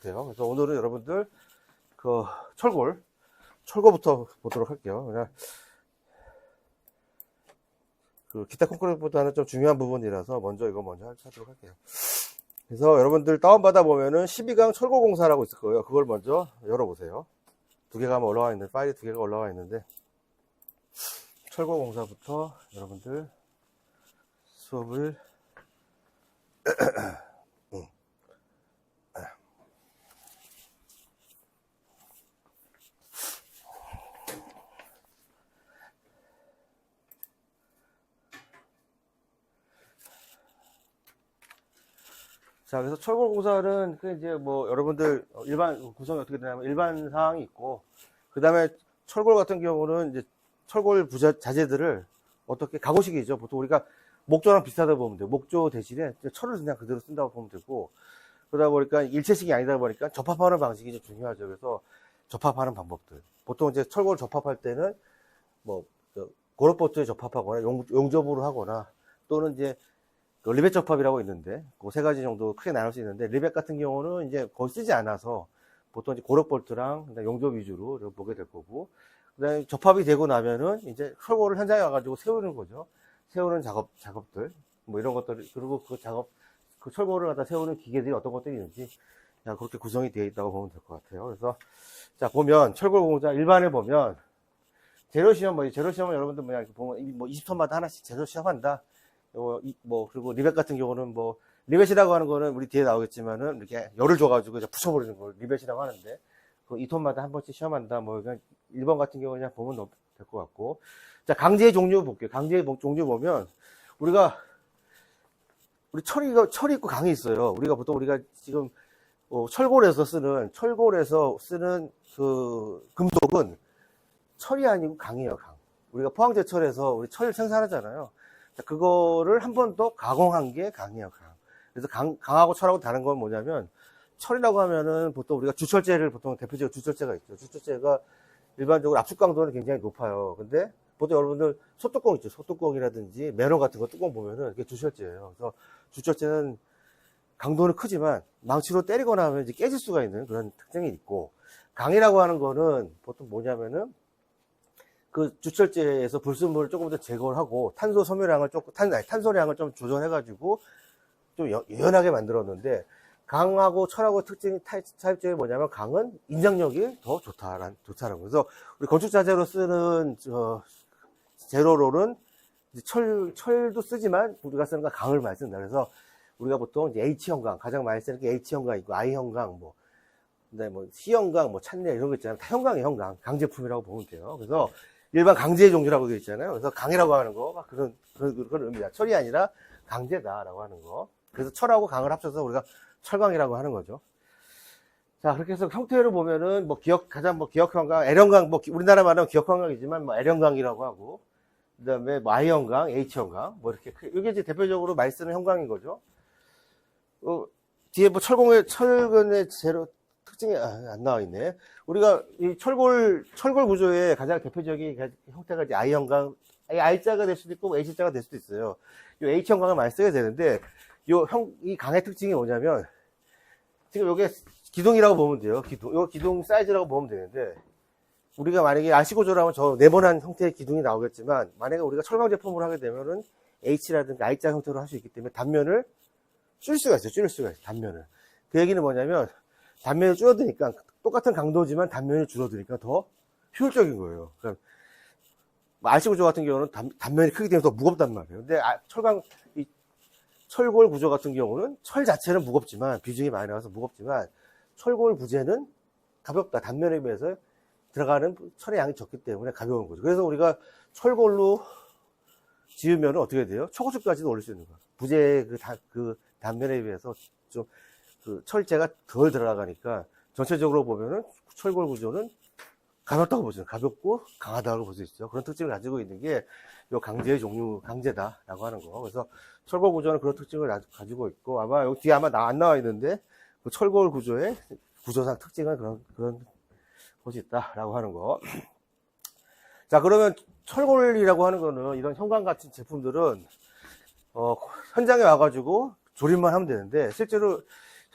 같아요. 그래서 오늘은 여러분들 그 철골부터 보도록 할게요. 그냥 그 기타 콘크리트보다는 좀 중요한 부분이라서 이거 먼저 하도록 할게요. 그래서 여러분들 다운받아 보면은 12강 철골공사라고 있을 거예요. 그걸 먼저 열어보세요. 두 개가 올라와 있는데, 파일이 두 개가 올라와 있는데, 철골공사부터 여러분들 수업을 자, 그래서 철골공사는 이제 뭐 여러분들 일반 구성이 어떻게 되냐면 일반 사항이 있고, 그 다음에 철골 같은 경우는 이제 철골 자재들을 어떻게 가공식이죠. 보통 우리가 목조랑 비슷하다고 보면 돼요. 목조 대신에 철을 그냥 그대로 쓴다고 보면 되고, 그러다 보니까 일체식이 아니다 보니까 접합하는 방식이 좀 중요하죠. 그래서 접합하는 방법들. 보통 이제 철골 접합할 때는 뭐 고로포트에 접합하거나 용접으로 하거나, 또는 이제 리벳 접합이라고 있는데 그 세 가지 정도 크게 나눌 수 있는데, 리벳 같은 경우는 이제 거의 쓰지 않아서 보통 이제 고로볼트랑 용접 위주로 보게 될 거고, 그다음에 접합이 되고 나면은 이제 철골을 현장에 와가지고 세우는 거죠. 세우는 작업들 뭐 이런 것들, 그리고 그 철골을 갖다 세우는 기계들이 어떤 것들이 있는지 그렇게 구성이 되어 있다고 보면 될 것 같아요. 그래서 자, 보면 철골 공사 일반에 보면 재료 시험은 여러분들 보면 20톤마다 하나씩 재료 시험한다. 그리고 리벳 같은 경우는 리벳이라고 하는 거는 우리 뒤에 나오겠지만은 이렇게 열을 줘가지고 이제 부숴버리는 걸 리벳이라고 하는데, 그 2톤마다 한 번씩 시험한다. 그냥 1번 같은 경우는 그냥 보면 될 것 같고. 자, 강제의 종류 볼게요. 강제의 종류 보면, 우리 철이 있고 강이 있어요. 우리가 지금, 철골에서 쓰는 그 금속은 철이 아니고 강이에요, 강. 우리가 포항제철에서 우리 철 생산하잖아요. 자, 그거를 한 번 더 가공한 게 강이에요, 강. 그래서 강하고 철하고 다른 건 뭐냐면, 철이라고 하면은 보통 우리가 주철재를 보통 대표적으로 주철재가 있죠. 주철재가 일반적으로 압축 강도는 굉장히 높아요. 근데 보통 여러분들 소뚜껑 있죠. 소뚜껑이라든지 매너 같은 거 뚜껑 보면은 그게 주철재예요. 그래서 주철재는 강도는 크지만 망치로 때리거나 하면 이제 깨질 수가 있는 그런 특징이 있고, 강이라고 하는 거는 보통 뭐냐면은 그 주철재에서 불순물을 조금 더 제거를 하고 탄소량을 좀 조절해가지고 좀 유연하게 만들었는데, 강하고 철하고 차이점이 뭐냐면, 강은 인장력이 더 좋다라는 거죠. 그래서 우리 건축 자재로 쓰는 재료로는 철도 쓰지만 우리가 쓰는 건 강을 많이 쓴다. 그래서 우리가 보통 이제 H형강, 가장 많이 쓰는 게 H형강 있고 I형강, C형강, 찬내 이런 거 있잖아요. 다 형강, 강제품이라고 보면 돼요. 그래서 일반 강제의 종류라고 되어 있잖아요. 그래서 강이라고 하는 거, 그런 의미다. 철이 아니라 강제다라고 하는 거. 그래서 철하고 강을 합쳐서 우리가 철강이라고 하는 거죠. 자, 그렇게 해서 형태를 보면은 기역형강, L형강, 우리나라 말하면 기역형강이지만 L형강이라고 하고, 그 다음에 I형강, H형강, 이렇게 이게 이제 대표적으로 많이 쓰는 형강인 거죠. 뒤에 철근의 재료 특징이 안 나와 있네. 우리가 이 철골 구조의 가장 대표적인 형태가 이제 I형강, I자가 될 수도 있고 H자가 될 수도 있어요. 이 H형강을 많이 써야 되는데, 이 강의 특징이 뭐냐면, 지금 요게 기둥이라고 보면 돼요. 기둥 사이즈라고 보면 되는데, 우리가 만약에 RC 구조라면 저 네모난 형태의 기둥이 나오겠지만, 만약에 우리가 철강 제품으로 하게 되면은 H라든지 I자 형태로 할 수 있기 때문에 단면을 줄일 수가 있어요. 단면을. 그 얘기는 뭐냐면, 단면이 줄어드니까, 똑같은 강도지만 단면이 줄어드니까 더 효율적인 거예요. 그러니까 RC 구조 같은 경우는 단면이 크기 때문에 더 무겁단 말이에요. 근데 철골 구조 같은 경우는 철 자체는 무겁지만, 비중이 많이 나와서 무겁지만, 철골 부재는 가볍다. 단면에 비해서 들어가는 철의 양이 적기 때문에 가벼운 거죠. 그래서 우리가 철골로 지으면 어떻게 돼요? 초고추까지도 올릴 수 있는 거예요. 부재의 그 단면에 비해서 좀 그 철재가 덜 들어가니까 전체적으로 보면은 철골 구조는 가볍다고 보죠. 가볍고 강하다고 볼 수 있죠. 그런 특징을 가지고 있는 게 요 강제의 종류, 강제다라고 하는 거. 그래서 철골 구조는 그런 특징을 가지고 있고, 아마 여기 뒤에 안 나와 있는데, 그 철골 구조의 구조상 특징은 그런 것이 있다라고 하는 거. 자, 그러면 철골이라고 하는 거는, 이런 형광 같은 제품들은 현장에 와가지고 조립만 하면 되는데, 실제로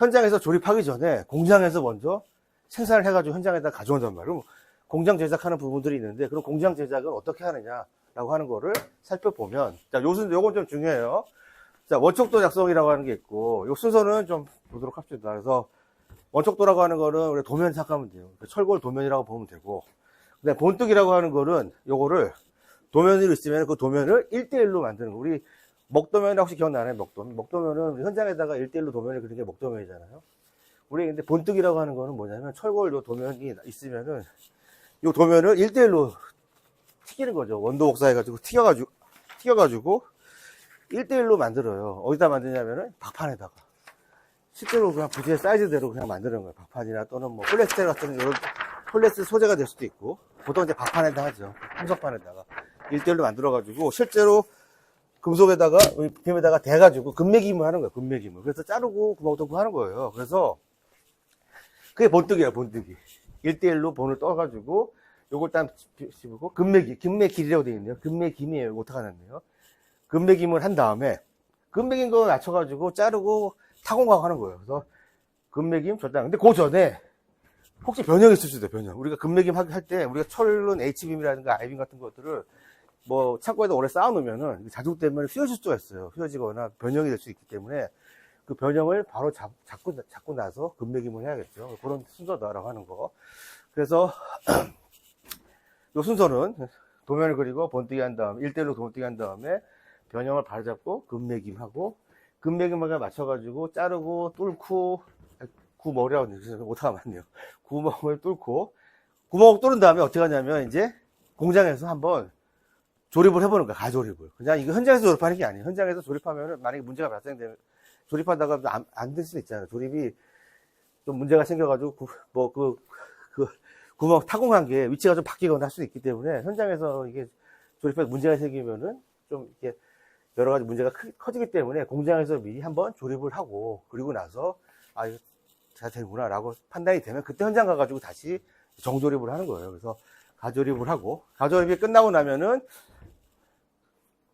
현장에서 조립하기 전에 공장에서 먼저 생산을 해가지고 현장에다 가져온단 말이에요. 공장 제작하는 부분들이 있는데, 그럼 공장 제작은 어떻게 하느냐라고 하는 거를 살펴보면, 자, 요건 좀 중요해요. 자, 원촉도 작성이라고 하는 게 있고, 요 순서는 좀 보도록 합시다. 그래서, 원촉도라고 하는 거는 우리 도면 생각하면 돼요. 철골 도면이라고 보면 되고, 근데 본뜨기라고 하는 거는 요거를 도면으로 있으면 그 도면을 1대1로 만드는 거. 우리 먹도면 혹시 기억나나요? 먹도면은 현장에다가 1대1로 도면을 그리는 게 먹도면이잖아요. 우리 근데 본뜨기라고 하는 거는 뭐냐면 철골 요 도면이 있으면은 요 도면을 1대1로 튀기는 거죠. 원도 복사해가지고 튀겨가지고 1대1로 만들어요. 어디다 만드냐면은 박판에다가. 실제로 그냥 부지의 사이즈대로 그냥 만드는 거예요. 박판이나 또는 뭐 폴리에스테르 같은 이런 폴리에스테르 소재가 될 수도 있고, 보통 이제 박판에다 하죠. 금속판에다가 1대1로 만들어가지고 실제로 금속에다가 빔에다가 대가지고 금매김을 하는 거예요. 금매김을. 그래서 자르고 구멍 하는 거예요. 그래서 그게 본뜨기예요. 본뜨기. 1대1로 본을 떠가지고 요걸 딱 씹고 금매길이라고 되어 있네요. 금매김이에요. 이거 어떡하는데요. 금매김을 한 다음에 금매김 거 맞춰가지고 자르고 타공하고 하는 거예요. 그래서 금매김 절단. 근데 그 전에 혹시 변형이 있을 수도 있어요. 변형. 우리가 금매김 할 때 우리가 철은 H빔이라든가 I빔 같은 것들을 뭐 창고에다 오래 쌓아놓으면은 자죽되면 휘어질 수가 있어요. 휘어지거나 변형이 될 수 있기 때문에 그 변형을 바로 잡고 나서 금매김을 해야겠죠. 그런 순서다라고 하는 거. 그래서 요 순서는 도면을 그리고 본뜨기 한 다음에 1대1로 본뜨기 한 다음에 변형을 바로 잡고 금매김하고 금매김을 맞춰가지고 자르고 뚫고 구멍이라고 못하면 안 돼요. 구멍을 뚫고 구멍을 뚫은 다음에 어떻게 하냐면 이제 공장에서 한번 조립을 해보는 거야. 가조립을. 그냥 이거 현장에서 조립하는 게 아니에요. 현장에서 조립하면은 만약에 문제가 발생되면 조립하다가 안 될 수도 있잖아요. 조립이 좀 문제가 생겨가지고 구멍 타공한 게 위치가 좀 바뀌거나 할 수도 있기 때문에 현장에서 이게 조립해서 문제가 생기면은 좀 이렇게 여러 가지 문제가 커지기 때문에 공장에서 미리 한번 조립을 하고 그리고 나서 아 이거 잘 되구나 라고 판단이 되면 그때 현장 가가지고 다시 정조립을 하는 거예요. 그래서 가조립을 하고 가조립이 끝나고 나면은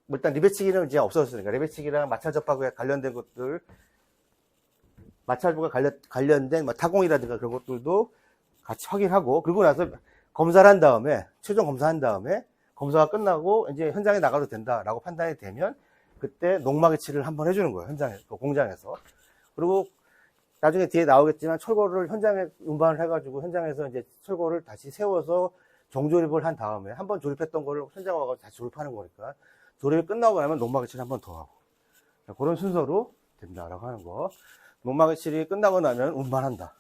일단 리베치기는 이제 없어졌으니까 리베치기랑 마찰 접합에 관련된 것들 마찰부가 관련된 뭐 타공이라든가 그런 것들도 같이 확인하고 그리고 나서 검사를 한 다음에 최종 검사한 다음에 검사가 끝나고 이제 현장에 나가도 된다라고 판단이 되면 그때 농막이칠을 한번 해주는 거예요. 현장에 공장에서. 그리고 나중에 뒤에 나오겠지만 철골을 현장에 운반을 해가지고 현장에서 이제 철골을 다시 세워서 정조립을 한 다음에 한번 조립했던 거를 현장 와가지고 다시 조립하는 거니까 조립이 끝나고 나면 농막이칠 한번 더 하고 그런 순서로 된다라고 하는 거. 농막이칠이 끝나고 나면 운반한다.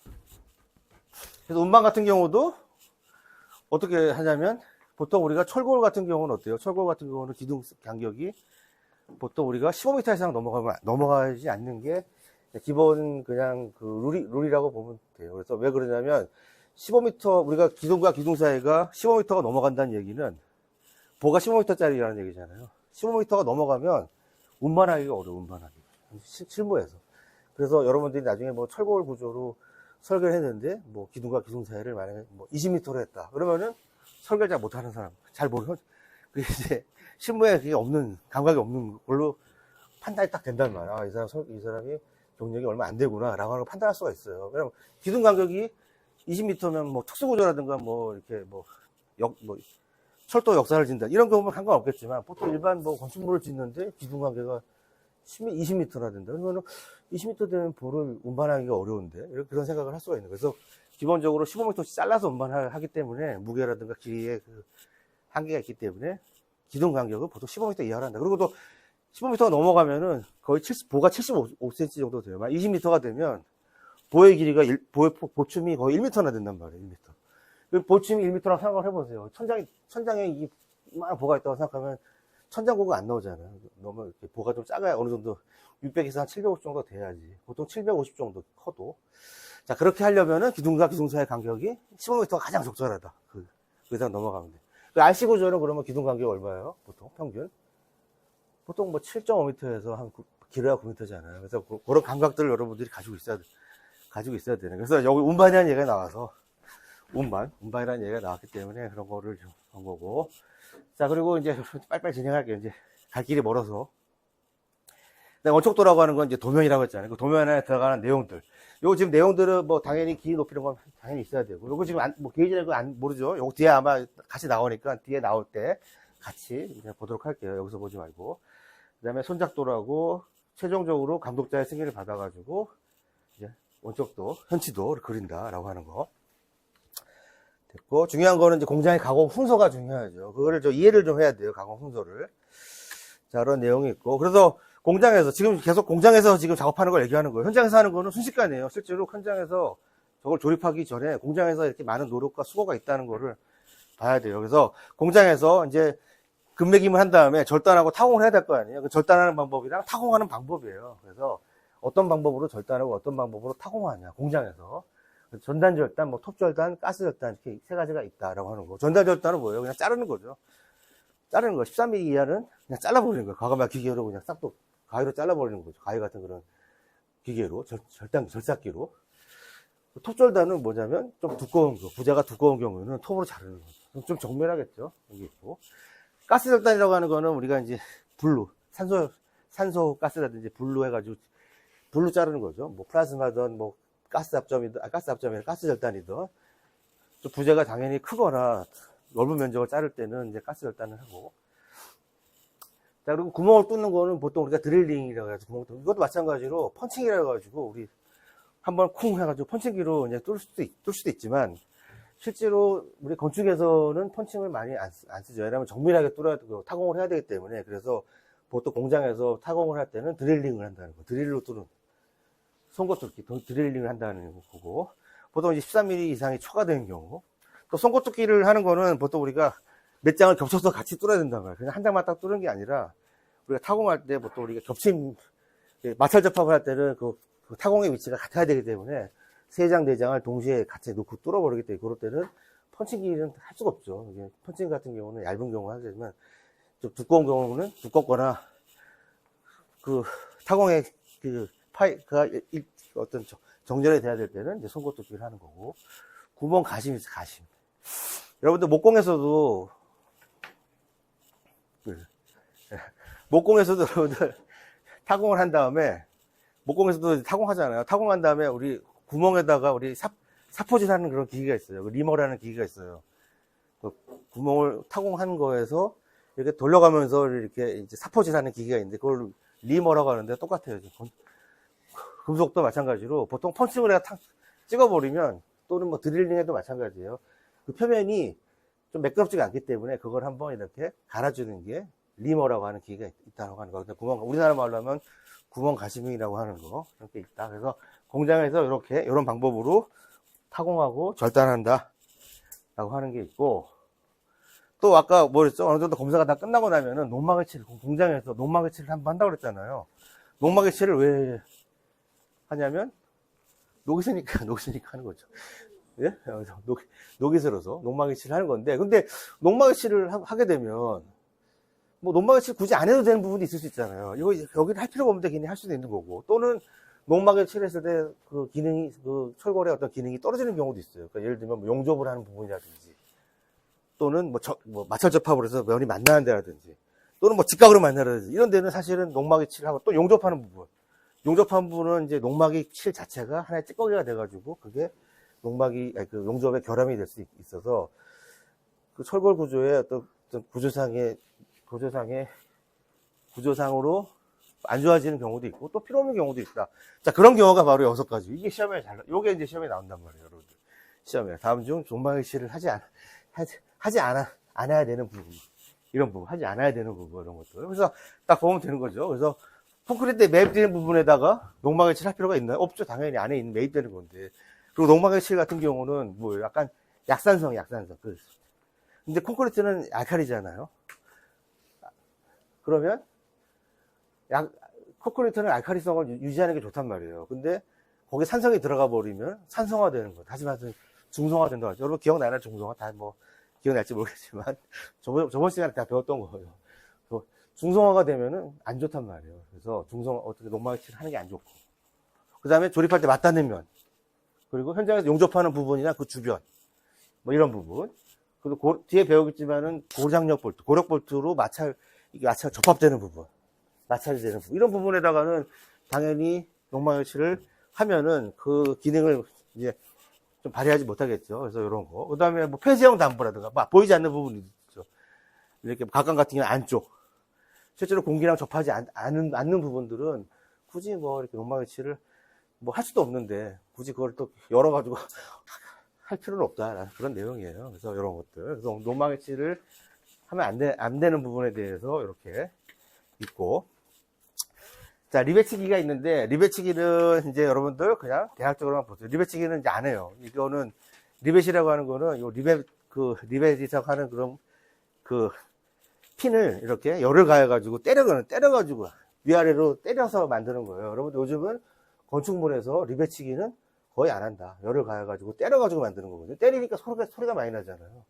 그래서 운반 같은 경우도 어떻게 하냐면 보통 우리가 철골 같은 경우는 어때요? 철골 같은 경우는 기둥 간격이 보통 우리가 15m 이상 넘어가지 않는 게 기본 그냥 그 룰이라고 보면 돼요. 그래서 왜 그러냐면 15m 우리가 기둥과 기둥 사이가 15m가 넘어간다는 얘기는 보가 15m짜리라는 얘기잖아요. 15m가 넘어가면 운반하기가 어려워. 운반하기 실무에서. 그래서 여러분들이 나중에 뭐 철골 구조로 설계를 했는데 뭐 기둥과 기둥 사이를 만약에 뭐 20m로 했다. 그러면은 설계를 잘 못하는 사람 잘 모르는 그게 이제 실무에 그게 없는 감각이 없는 걸로 판단이 딱 된단 말이야. 아, 이 사람이 경력이 얼마 안 되구나 라고 하는 걸 판단할 수가 있어요. 왜냐면 기둥 간격이 20m면 뭐 특수구조라든가 뭐 이렇게 뭐 철도 역사를 진다 이런 경우는 상관없겠지만 보통 일반 뭐 건축물을 짓는데 기둥 간격이 20m나 된다. 그러면 20m 되면 볼을 운반하기가 어려운데 그런 생각을 할 수가 있는 거예요. 그래서 기본적으로 15m씩 잘라서 운반하기 때문에 무게라든가 길이에 그 한계가 있기 때문에 기둥 간격은 보통 15m 이하로 한다. 그리고 또 15m가 넘어가면은 거의 보가 75cm 정도 돼요. 20m가 되면 보의 길이가 보춤이 거의 1m나 된단 말이에요. 1m. 보춤이 1m랑 생각을 해보세요. 천장에 이게 이만한 보가 있다고 생각하면 천장고가 안 나오잖아요. 너무 이렇게 보가 좀 작아야 어느 정도 600에서 한 750 정도 돼야지. 보통 750 정도 커도. 자, 그렇게 하려면은 기둥과 기둥 사이의 간격이 15m가 가장 적절하다. 그 이상 넘어가면 돼. RC 구조는 그러면 기둥 간격이 얼마예요? 보통 평균? 보통 뭐 7.5m에서 한 길어야 9m잖아요. 그래서 그런 감각들을 여러분들이 가지고 있어야 되는. 그래서 여기 운반이라는 얘기가 나와서 운반이라는 얘기가 나왔기 때문에 그런 거를 좀 한 거고. 자, 그리고 이제 빨리빨리 진행할게요. 이제 갈 길이 멀어서. 그다음에 원척도라고 하는 건 이제 도면이라고 했잖아요. 그 도면 안에 들어가는 내용들. 요거 지금 내용들은 뭐 당연히 길이 높이는 건 당연히 있어야 되고, 요거 지금 뭐 게이지라는 거 모르죠. 요거 뒤에 아마 같이 나오니까 뒤에 나올 때 같이 그냥 보도록 할게요. 여기서 보지 말고. 그다음에 손작도라고 최종적으로 감독자의 승인을 받아가지고 이제 원적도, 현치도를 그린다라고 하는 거. 됐고, 중요한 거는 이제 공장의 가공 순서가 중요하죠. 그거를 이해를 좀 해야 돼요. 가공 순서를. 자, 그런 내용이 있고. 그래서 공장에서, 지금 계속 공장에서 지금 작업하는 걸 얘기하는 거예요. 현장에서 하는 거는 순식간이에요. 실제로 현장에서 저걸 조립하기 전에 공장에서 이렇게 많은 노력과 수고가 있다는 거를 봐야 돼요. 그래서 공장에서 이제 금매김을 한 다음에 절단하고 타공을 해야 될 거 아니에요. 그 절단하는 방법이랑 타공하는 방법이에요. 그래서 어떤 방법으로 절단하고 어떤 방법으로 타공하냐, 공장에서. 전단 절단, 뭐 톱 절단, 가스 절단, 이렇게 세 가지가 있다라고 하는 거. 전단 절단은 뭐예요? 그냥 자르는 거죠. 자르는 거. 13mm 이하는 그냥 잘라버리는 거예요. 과감한 기계로 그냥 싹둑 가위로 잘라버리는 거죠. 가위 같은 그런 기계로, 절삭기로. 톱 절단은 뭐냐면 좀 두꺼운 거, 부자가 두꺼운 경우에는 톱으로 자르는 거죠. 좀 정밀하겠죠. 여기 있고. 가스 절단이라고 하는 거는 우리가 이제 불로, 산소 가스라든지 불로 해가지고 불로 자르는 거죠. 뭐 플라즈마든 뭐 가스 절단이든. 좀 부재가 당연히 크거나 넓은 면적을 자를 때는 이제 가스 절단을 하고. 자, 그리고 구멍을 뚫는 거는 보통 우리가 드릴링이라고 해가지고 구멍 뚫는, 이것도 마찬가지로 펀칭이라고 해가지고 우리 한번 쿵 해가지고 펀칭기로 이제 뚫을 수도 있지만, 실제로 우리 건축에서는 펀칭을 많이 안 쓰죠. 왜냐하면 정밀하게 타공을 해야 되기 때문에. 그래서 보통 공장에서 타공을 할 때는 드릴링을 한다는 거. 드릴로 뚫는, 송곳뚫기, 드릴링을 한다는 거고. 보통 이제 13mm 이상이 초과되는 경우. 또 송곳뚫기를 하는 거는 보통 우리가 몇 장을 겹쳐서 같이 뚫어야 된단 말이에요. 그냥 한 장만 딱 뚫는 게 아니라, 우리가 타공할 때 보통 우리가 마찰 접합을 할 때는 그 타공의 위치가 같아야 되기 때문에, 3장, 4장을 동시에 같이 놓고 뚫어버리기 때문에, 그럴 때는 펀칭기는 할 수가 없죠. 이게 펀칭 같은 경우는 얇은 경우 하지만, 좀 두꺼운 경우는 두껍거나, 그 타공의 파이가 어떤 정렬이 돼야 될 때는 이제 송곳뚫기를 하는 거고. 구멍 가심이 있어요, 가심. 여러분들 목공에서도 여러분들 타공을 한 다음에, 목공에서도 타공하잖아요. 타공한 다음에 우리 구멍에다가 우리 사포질 하는 그런 기계가 있어요. 그 리머라는 기계가 있어요. 그 구멍을 타공한 거에서 이렇게 돌려가면서 이렇게 이제 사포질 하는 기계가 있는데, 그걸 리머라고 하는데 똑같아요. 금속도 마찬가지로 보통 펀칭을 해서 찍어버리면, 또는 뭐 드릴링 해도 마찬가지예요. 그 표면이 좀 매끄럽지가 않기 때문에 그걸 한번 이렇게 갈아주는 게 리머라고 하는 기계가 있다고 하는 거. 우리나라 말로 하면 구멍 가시밍이라고 하는 거. 이렇게 있다. 그래서 공장에서 이런 방법으로 타공하고 절단한다 라고 하는 게 있고, 또 아까 뭐랬죠? 어느 정도 검사가 다 끝나고 나면은 농막을 공장에서 농막을 칠을 한번 한다고 그랬잖아요. 농막의 칠을 왜 하냐면, 녹이스니까 하는 거죠. 예? 녹이스러서 농막의 칠을 하는 건데, 근데 농막의 칠을 하게 되면, 뭐 농막의 칠 굳이 안 해도 되는 부분이 있을 수 있잖아요. 여기를 할 필요가 없는데 괜히 할 수도 있는 거고, 또는 농막의 칠했을 때 그 기능이, 그 철골의 어떤 기능이 떨어지는 경우도 있어요. 그러니까 예를 들면 뭐 용접을 하는 부분이라든지, 또는 뭐 마찰 접합을 해서 면이 만나는 데라든지, 또는 뭐 직각으로 만나라든지, 이런 데는 사실은 농막의 칠하고 또 용접하는 부분. 용접한 부분은 이제 농막의 칠 자체가 하나의 찌꺼기가 돼가지고, 그게 그 용접의 결함이 될 수 있어서, 그 철골 구조의 어떤 구조상으로 안 좋아지는 경우도 있고, 또 필요 없는 경우도 있다. 자, 그런 경우가 바로 6가지. 이게 요게 이제 시험에 나온단 말이에요, 여러분들. 시험에. 다음 중 농막의 칠을 하지 않아야 되는 부분. 이런 부분. 하지 않아야 되는 부분, 이런 것들. 그래서 딱 보면 되는 거죠. 그래서 콘크리트에 매입되는 부분에다가 농막의 칠 할 필요가 있나요? 없죠. 당연히 안에 있는 매입되는 건데. 그리고 농막의 칠 같은 경우는 뭐 약간 약산성. 근데 콘크리트는 알칼리잖아요. 그러면 콘크리트는 알칼리성을 유지하는 게 좋단 말이에요. 근데 거기 산성이 들어가 버리면 산성화되는 거예요. 다시 말해서 중성화된다고 하죠. 여러분 기억나나요? 중성화? 다 뭐 기억날지 모르겠지만 저번 시간에 다 배웠던 거예요. 중성화가 되면은 안 좋단 말이에요. 그래서 어떻게 농막의 칠을 하는 게 안 좋고. 그 다음에 조립할 때 맞닿는 면. 그리고 현장에서 용접하는 부분이나 그 주변. 뭐 이런 부분. 그리고 뒤에 배우겠지만은 고력 볼트로 마찰 접합되는 부분. 마찰이 되는 부분. 이런 부분에다가는 당연히 농막열치를 하면은 그 기능을 이제 좀 발휘하지 못하겠죠. 그래서 이런 거. 그 다음에 뭐 폐쇄형 담보라든가, 막 보이지 않는 부분이 있죠. 이렇게 각각 같은 경우는 안쪽. 실제로 공기랑 접하지 않는 부분들은 굳이 뭐 이렇게 농막열치를 뭐 할 수도 없는데 굳이 그걸 또 열어가지고 할 필요는 없다. 그런 내용이에요. 그래서 이런 것들. 그래서 농막열치를 하면 안 되는 부분에 대해서 이렇게 있고. 자, 리베치기가 있는데, 리베치기는 이제 여러분들 그냥 대략적으로만 보세요. 리베치기는 이제 안 해요. 이거는, 리벳이라고 하는 거는, 요 리벳이라고 하는 그런, 핀을 이렇게 열을 가해가지고 때려가지고 위아래로 때려서 만드는 거예요. 여러분들 요즘은 건축물에서 리베치기는 거의 안 한다. 열을 가해가지고 때려가지고 만드는 거거든요. 때리니까 소리가 많이 나잖아요.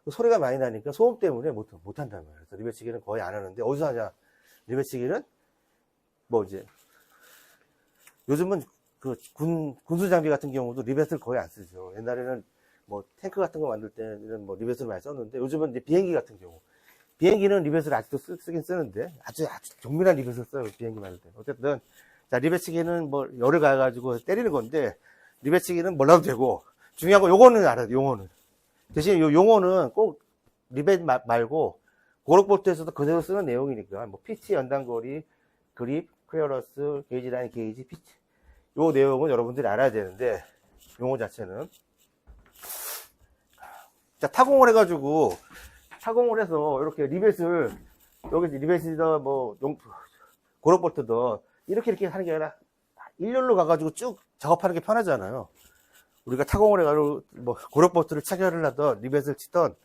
그 소리가 많이 나니까 소음 때문에 못한단 말이에요. 그래서 리베치기는 거의 안 하는데, 어디서 하냐? 리베치기는 뭐 이제 요즘은 그 군수 장비 같은 경우도 리벳을 거의 안 쓰죠. 옛날에는 뭐 탱크 같은 거 만들 때는 뭐 리벳을 많이 썼는데, 요즘은 이제 비행기 같은 경우, 비행기는 리벳을 아직도 쓰긴 쓰는데 아주 정밀한 리벳을 써요. 비행기 만들 때. 어쨌든 자, 리벳치기는 뭐 열을 가해가지고 때리는 건데, 리벳치기는 몰라도 되고, 중요한 건 요거는 알아야 돼. 용어는 대신 요 용어는 꼭 리벳 말고 고럭볼트에서도 그대로 쓰는 내용이니까, 뭐 피치, 연단거리, 그립, 클리어런스, 게이지 라인, 게이지, 피치. 요 내용은 여러분들이 알아야 되는데, 용어 자체는. 자, 타공을 해가지고, 타공을 해서 이렇게 리벳을, 여기 리벳이더 뭐, 고럭볼트더, 이렇게 하는 게 아니라, 일렬로 가가지고 쭉 작업하는 게 편하잖아요. 우리가 타공을 해가지고, 뭐, 고럭볼트를 체결을 하던, 리벳을 치던,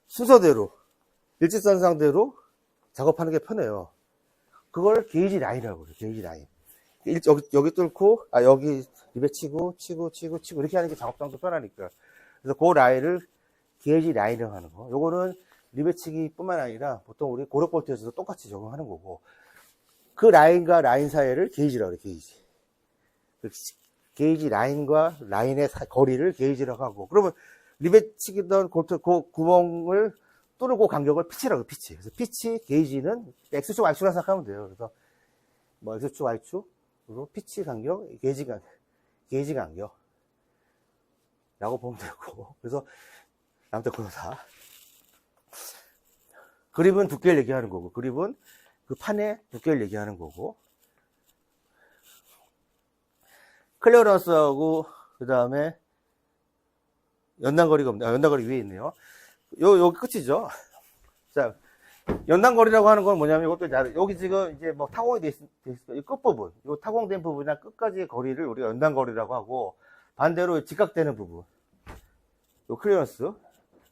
순서대로, 일직선상대로 작업하는 게 편해요. 그걸 게이지 라인이라고 그래요. 게이지 라인. 여기 뚫고, 여기 리벳 치고, 이렇게 하는 게 작업장도 편하니까. 그래서 그 라인을 게이지 라인이라고 하는 거. 요거는 리벳 치기 뿐만 아니라 보통 우리 고럭볼트에서도 똑같이 적용하는 거고, 그 라인과 라인 사이를 게이지라고 그래요. 게이지. 게이지 라인과 라인의 거리를 게이지라고 하고, 그러면 리벳 치기던 그 구멍을 뚫고 간격을 피치라고, 피치. 그래서 피치, 게이지는 X축, Y축이라고 생각하면 돼요. 그래서 뭐 X축, Y축, 그리고 피치 간격, 게이지 간격. 라고 보면 되고. 그래서 아무튼 그렇다. 그립은 두께를 얘기하는 거고, 그립은 그 판의 두께를 얘기하는 거고, 클리어런스하고, 그 다음에 연단거리가 없네. 연단거리 위에 있네요. 여기 끝이죠. 자, 연단거리라고 하는 건 뭐냐면, 이것도 여기 지금 이제 뭐 타공이 돼 있으니까 이 끝부분, 이 타공된 부분이나 끝까지의 거리를 우리가 연단거리라고 하고, 반대로 직각되는 부분, 요 클리어런스,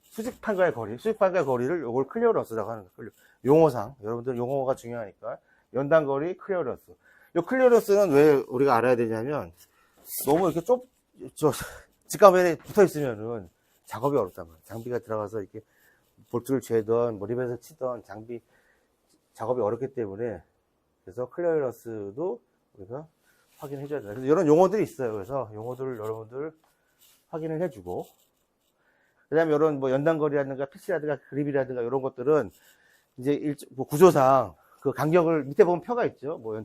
수직판과의 거리를 요걸 클리어런스라고 하는 거예요. 용어상, 여러분들 용어가 중요하니까, 연단거리, 클리어런스. 요 클리어런스는 왜 우리가 알아야 되냐면, 너무 이렇게 직감에 붙어 있으면은 작업이 어렵단 말이에요. 장비가 들어가서 이렇게 볼트를 죄던, 뭐 리벳을 치던 작업이 어렵기 때문에, 그래서 클리어런스도 우리가 확인해 줘야 돼요. 그래서 이런 용어들이 있어요. 그래서 용어들을 여러분들 확인을 해주고, 그 다음에 이런 뭐 연단거리라든가 피치라든가 그립이라든가 이런 것들은 이제 뭐 구조상 그 간격을 밑에 보면 표가 있죠. 뭐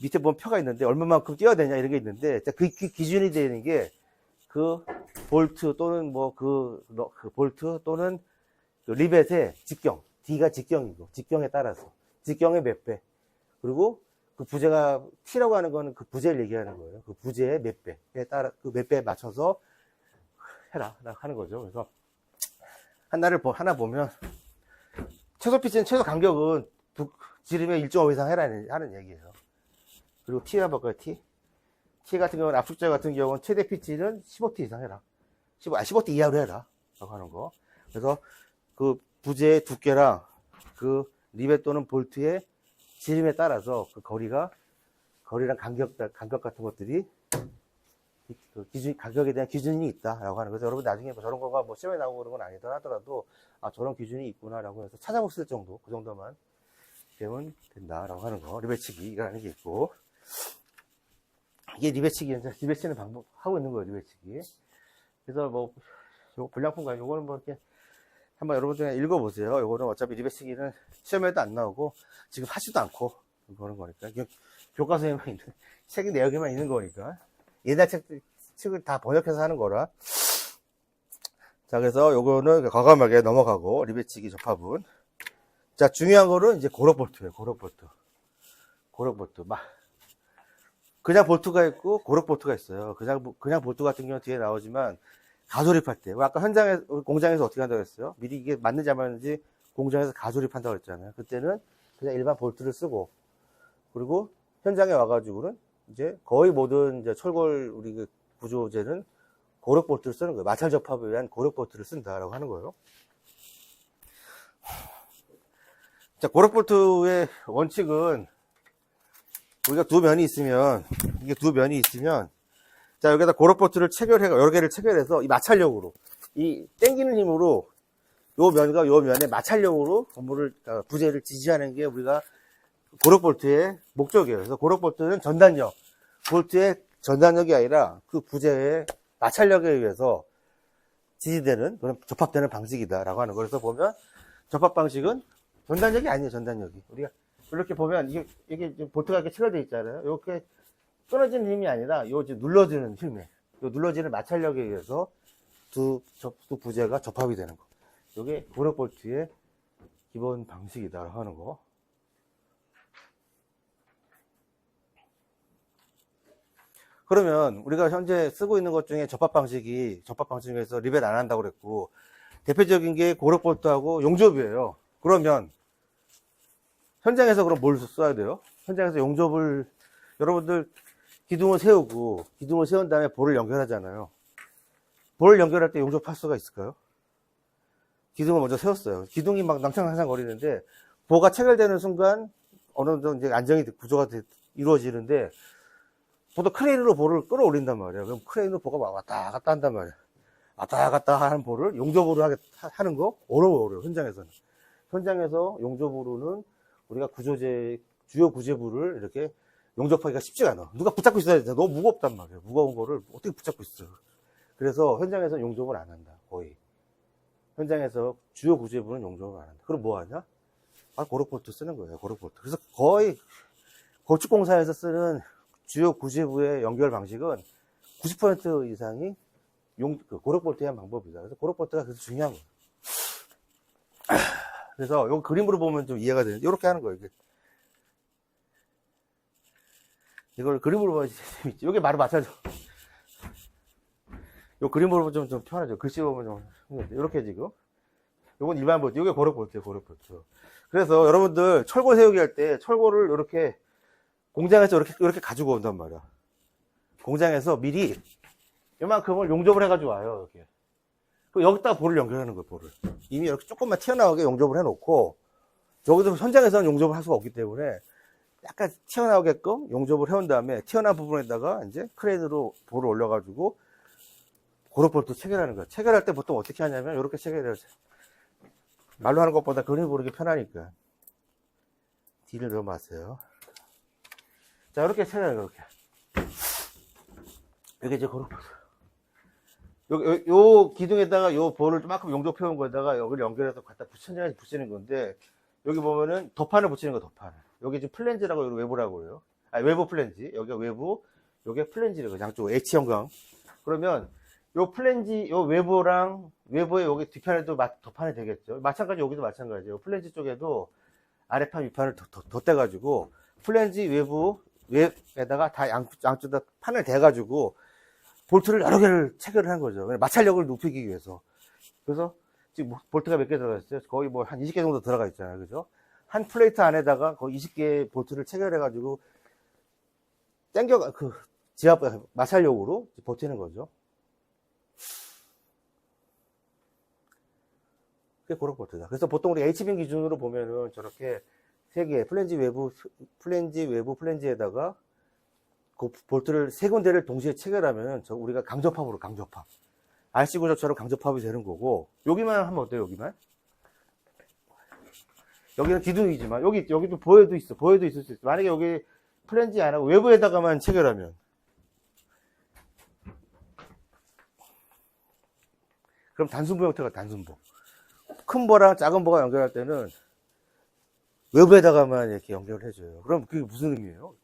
밑에 보면 표가 있는데 얼마만큼 띄워야 되냐 이런 게 있는데, 그 기준이 되는 게 그 볼트 또는 뭐 그 볼트 또는 그 리벳의 직경, D가 직경이고, 직경에 따라서 직경의 몇 배, 그리고 그 부재가 T라고 하는 거는 그 부재를 얘기하는 거예요. 그 부재의 몇 배에 따라, 그 몇 배에 맞춰서 해라 하는 거죠. 그래서 하나 보면 최소 피치는, 최소 간격은 지름의 1.5 이상 해라 하는 얘기예요. 그리고 T라 볼까요? T 같은 경우는, 압축자 같은 경우는 최대 피치는 15T 이상 해라. 15T 이하로 해라 라고 하는 거. 그래서 그 부재의 두께랑 그 리벳 또는 볼트의 지름에 따라서 그 거리랑 간격 같은 것들이 그 가격에 대한 기준이 있다라고 하는 거죠. 여러분 나중에 뭐 저런 거가 뭐 시험에 나오고 그런 건 아니더라도, 저런 기준이 있구나라고 해서 찾아볼 수 있을 정도, 그 정도만 되면 된다라고 하는 거. 리벳치기라는 게 있고, 이게 리벳치는 방법 하고 있는 거예요. 리벳치기. 그래서 뭐 요 불량품과 요거는 뭐 이렇게 한번 여러분들 읽어보세요. 요거는 어차피 리벳치기는 시험에도 안 나오고 지금 하지도 않고 그런 거니까 교과서에만 있는 책 내역에만 있는 거니까 옛날 책을 다 번역해서 하는 거라. 자, 그래서 요거는 과감하게 넘어가고 리벳치기 접합은. 자, 중요한 거는 이제 고럭볼트예요. 고럭볼트. 그냥 볼트가 있고 고럭볼트가 있어요. 그냥 볼트 같은 경우는 뒤에 나오지만 가조립할 때, 아까 공장에서 어떻게 한다고 했어요? 미리 이게 맞는지 안 맞는지 공장에서 가조립한다고 했잖아요. 그때는 그냥 일반 볼트를 쓰고, 그리고 현장에 와가지고는 이제 거의 모든 이제 철골 우리 그 구조재는 고력 볼트를 쓰는 거예요. 마찰 접합에 의한 고력 볼트를 쓴다라고 하는 거예요. 자, 고력 볼트의 원칙은 우리가 두 면이 있으면, 자, 여기다 고력 볼트를 여러 개를 체결해서 이 마찰력으로, 이 땡기는 힘으로 요 면과 요 면의 마찰력으로 부재를 지지하는 게 우리가 고력 볼트의 목적이에요. 그래서 고력 볼트는 볼트의 전단력이 아니라 그 부재의 마찰력에 의해서 지지되는, 그런 접합되는 방식이다라고 하는 거예요. 그래서 보면 접합 방식은 전단력이 아니에요. 전단력이 우리가 이렇게 보면 이게 볼트가 이렇게 체결되어 있잖아요. 이렇게 끊어지는 힘이 아니라 요 눌러지는 힘에, 요 눌러지는 마찰력에 의해서 두 부재가 접합이 되는 거. 이게 고력 볼트의 기본 방식이다라고 하는 거. 그러면 우리가 현재 쓰고 있는 것 중에 접합 방식 중에서 리벳 안 한다고 그랬고, 대표적인 게 고력 볼트하고 용접이에요. 그러면 현장에서 그럼 뭘 써야 돼요? 현장에서 용접을, 여러분들 기둥을 세운 다음에 볼을 연결하잖아요. 볼을 연결할 때 용접할 수가 있을까요? 기둥을 먼저 세웠어요. 기둥이 막 낭창낭창 거리는데 보가 체결되는 순간 어느 정도 이제 안정이 구조가 이루어지는데, 보통 크레인으로 볼을 끌어올린단 말이에요. 그럼 크레인으로 보가 막 왔다 갔다 한단 말이에요. 왔다 갔다 하는 볼을 용접으로 하는 거 어려워요. 현장에서 용접으로는 우리가 주요 구제부를 이렇게 용접하기가 쉽지가 않아. 누가 붙잡고 있어야 돼. 너무 무겁단 말이에요. 무거운 거를 어떻게 붙잡고 있어. 그래서 현장에서 용접을 안 한다. 거의. 현장에서 주요 구제부는 용접을 안 한다. 그럼 뭐 하냐? 고력 볼트 쓰는 거예요. 고력 볼트. 그래서 거의 건축공사에서 쓰는 주요 구제부의 연결 방식은 90% 이상이 고력 볼트에 한 방법이다. 그래서 고력 볼트가 그래서 중요한 거예요. 그래서 요 그림으로 보면 좀 이해가 되는데, 이렇게 하는 거예요. 이걸 그림으로 보면 재밌지. 이게 바로 마찰력. 요 그림으로 보면 좀 편하죠. 글씨 보면 좀 이렇게 지금. 요건 일반 볼트. 이게 고력 볼트예요. 고력 볼트. 그래서 여러분들 철골 세우기 할 때 철골을 이렇게 공장에서 이렇게 가지고 온단 말이야. 공장에서 미리 이만큼을 용접을 해가지고 와요. 이렇게. 그럼 여기다가 볼을 연결하는 거예요. 볼을 이미 이렇게 조금만 튀어나오게 용접을 해놓고, 여기서 현장에서는 용접을 할 수가 없기 때문에 약간 튀어나오게끔 용접을 해온 다음에 튀어나온 부분에다가 이제 크레인으로 볼을 올려가지고 고력 볼트 체결하는 거예요. 체결할 때 보통 어떻게 하냐면 이렇게 체결해요. 말로 하는 것보다 그림을 보는 게 편하니까 D를 넣어봤어요. 자, 이렇게 체결해요. 이렇게. 이게 이제 고력 볼트. 요 기둥에다가 요 볼을 조금 용접해온 거에다가 여기를 연결해서 갖다 붙이는 건데, 여기 보면은 덮판을 붙이는 거, 덮판을. 여기 지금 플랜지라고, 여기 외부라고 그래요. 외부 플랜지. 여기가 외부, 여기가 플랜지라고, 양쪽 H형광. 그러면 요 플랜지, 요 외부랑 외부에 여기 뒷판에도 덮판이 되겠죠. 마찬가지, 여기도 마찬가지예요. 플랜지 쪽에도 아래판, 윗판을 덧대가지고 플랜지 외부에다가 다 양쪽 다 판을 대가지고 볼트를 여러 개를 체결을 한 거죠. 마찰력을 높이기 위해서. 그래서 지금 볼트가 몇 개 들어가 있어요? 거의 뭐 한 20개 정도 들어가 있잖아요. 그죠? 한 플레이트 안에다가 거의 20개의 볼트를 체결해가지고 지압, 마찰력으로 버티는 거죠. 그게 고력 볼트다. 그래서 보통 우리 HB 기준으로 보면은 저렇게 3개, 플랜지에다가 그 볼트를 3군데를 동시에 체결하면 우리가 강접합. RC 구조처럼 강접합이 되는 거고, 여기만 하면 어때요? 여기는 기둥이지만 여기도 보여도 있을 수 있어. 만약에 여기 플랜지 안 하고 외부에다가만 체결하면, 그럼 단순부 형태가 단순부. 큰 버랑 작은 버가 연결할 때는 외부에다가만 이렇게 연결을 해줘요. 그럼 그게 무슨 의미예요?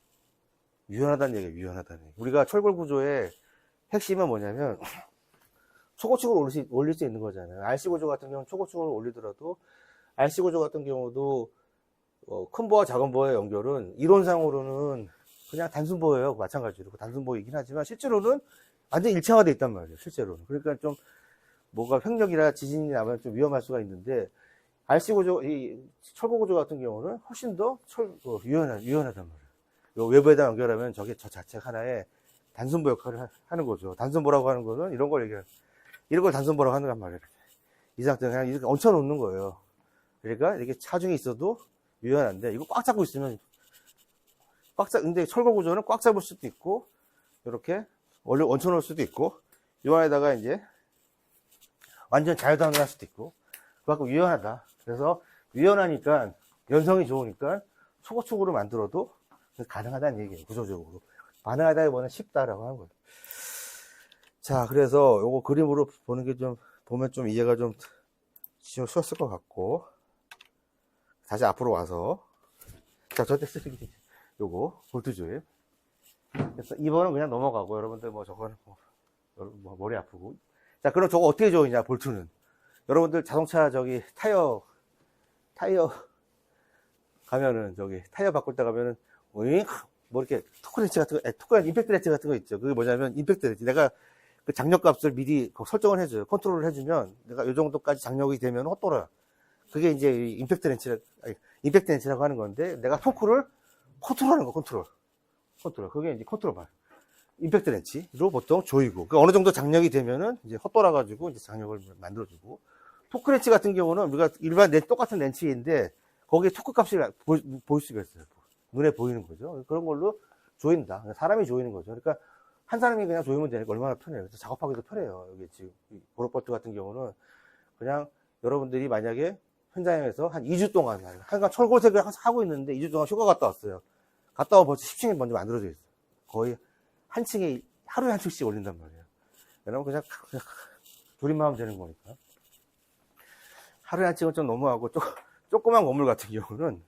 유연하다는 얘기예요, 유연하다는 얘기. 우리가 철골 구조의 핵심은 뭐냐면, 초고층을 올릴 수 있는 거잖아요. RC 구조 같은 경우는 초고층을 올리더라도, RC 구조 같은 경우도, 큰 버와 작은 버의 연결은, 이론상으로는 그냥 단순버예요. 마찬가지로. 단순버이긴 하지만, 실제로는 완전 일체화되어 있단 말이에요, 실제로는. 그러니까 좀, 뭐가 횡력이나 지진이 나면 좀 위험할 수가 있는데, RC 구조, 이 철거 구조 같은 경우는 훨씬 더 유연하단 말이에요. 요 외부에다 연결하면 저 자체가 하나의 단순보 역할을 하는 거죠. 단순보라고 하는 거는 이런 걸 이런 걸 단순보라고 하는 건 말이에요. 이 상태는 그냥 이렇게 얹혀놓는 거예요. 그러니까 이렇게 차중이 있어도 유연한데, 이거 꽉 잡고 있으면, 근데 철거 구조는 꽉 잡을 수도 있고, 이렇게 얹혀놓을 수도 있고, 요 안에다가 이제 완전 자유단을 할 수도 있고, 그만큼 유연하다. 그래서 유연하니까, 연성이 좋으니까, 초고축으로 만들어도 가능하다는 얘기예요, 구조적으로. 가능하다기보다는 쉽다라고 하는 거예요. 자, 그래서 요거 그림으로 보는 게 보면 좀 이해가 좀 쉬웠을 것 같고, 다시 앞으로 와서, 자, 저때 쓰기, 요거, 볼트 조임. 그래서 2번은 그냥 넘어가고, 여러분들 저거는 머리 아프고. 자, 그럼 저거 어떻게 조이냐, 볼트는. 여러분들 자동차 타이어 가면은, 타이어 바꿀 때 가면은, 뭐 이렇게 토크렌치 같은 거, 임팩트 렌치 같은 거 있죠. 그게 뭐냐면, 임팩트 렌치. 내가 그 장력 값을 미리 설정을 해줘요. 컨트롤을 해주면, 내가 요 정도까지 장력이 되면 헛돌아요. 그게 이제 임팩트 렌치라고 하는 건데, 내가 토크를 컨트롤하는 거, 컨트롤. 그게 이제 컨트롤 발. 임팩트 렌치로 보통 조이고, 그 어느 정도 장력이 되면은 이제 헛돌아가지고 이제 장력을 만들어주고, 토크 렌치 같은 경우는 우리가 일반 똑같은 렌치인데, 거기에 토크 값이 보일 수가 있어요. 눈에 보이는 거죠. 그런 걸로 조인다. 사람이 조이는 거죠. 그러니까 한 사람이 그냥 조이면 되니까 얼마나 편해요. 그래서 작업하기도 편해요. 여기 지금 보로버트 같은 경우는 그냥 여러분들이 만약에 현장에서 한 2주 동안, 한강 철골색을 항상 하고 있는데 2주 동안 휴가 갔다 왔어요. 갔다 오면 벌써 10층이 먼저 만들어져 있어요. 거의 한 층에 하루에 한 층씩 올린단 말이에요. 여러분 그냥 조립만 하면 되는 거니까. 하루에 한 층은 좀 너무하고, 조그만 건물 같은 경우는,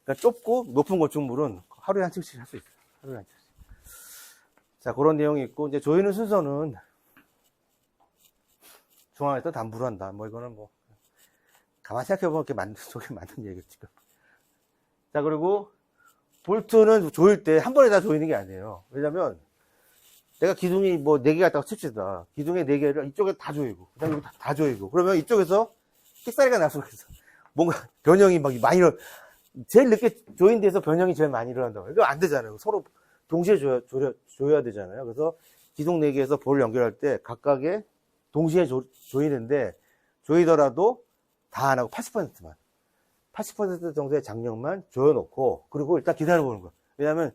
그러니까 좁고 높은 건축물은 하루에 한 층씩 할 수 있어요. 하루에 한 층씩. 자, 그런 내용이 있고, 이제 조이는 순서는 중앙에서 담부를 한다. 이거는 가만히 생각해보면 저게 맞는 얘기겠지. 자, 그리고 볼트는 조일 때 한 번에 다 조이는 게 아니에요. 왜냐면 내가 기둥이 4개 갖다가 칩시다. 기둥에 4개를 이쪽에 다 조이고, 그 다음에 다 조이고, 그러면 이쪽에서 삑사리가 날 수가 있어. 뭔가 변형이 많이 제일 늦게 조인 데서 변형이 제일 많이 일어난다고. 이거 안 되잖아요. 서로 동시에 조여야 되잖아요. 그래서 기둥 4개에서 볼을 연결할 때 각각의 동시에 조이는데, 조이더라도 다 안 하고 80%만. 80% 정도의 장력만 조여놓고, 그리고 일단 기다려보는 거야. 왜냐면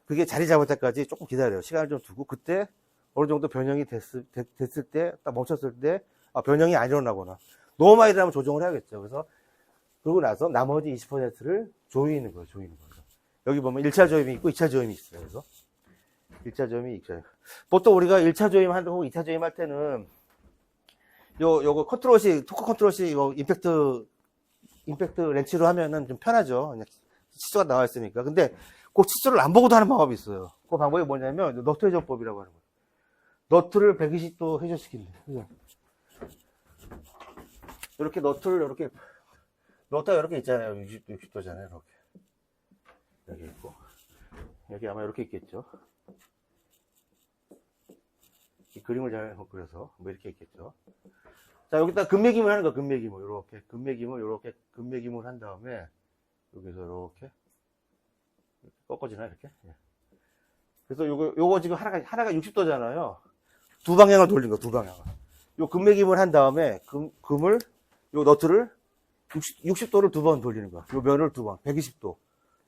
그게 자리 잡을 때까지 조금 기다려요. 시간을 좀 두고, 그때 어느 정도 변형이 됐을 때, 딱 멈췄을 때, 변형이 안 일어나거나, 너무 많이 일어나면 조정을 해야겠죠. 그래서 그러고 나서 나머지 20%를 조이는 거예요. 여기 보면 1차 조임이 있고 2차 조임이 있어요. 그래서 1차 조임이 있어요. 보통 우리가 1차 조임 하고 2차 조임 할 때는 요거 토크 컨트롤식 이거 임팩트 렌치로 하면은 좀 편하죠. 그냥 치수가 나와 있으니까. 근데 그 치수를 안 보고도 하는 방법이 있어요. 그 방법이 뭐냐면 너트 회전법이라고 하는 거예요. 너트를 120도 회전시킨대. 그죠? 이렇게 너트가 이렇게 있잖아요. 60도잖아요. 이렇게. 여기 있고. 여기 아마 이렇게 있겠죠. 이 그림을 잘 그려서 이렇게 있겠죠. 자, 여기다 금매김을 하는 거야. 금매김을 이렇게 금매김을 한 다음에 여기서 이렇게 꺾어지나 이렇게. 예. 그래서 요거 지금 하나가 60도잖아요. 두 방향을 돌린 거야. 두 방향을. 요 금매김을 한 다음에 요 너트를 60도를 2번 돌리는 거야. 요 면을 2번, 120도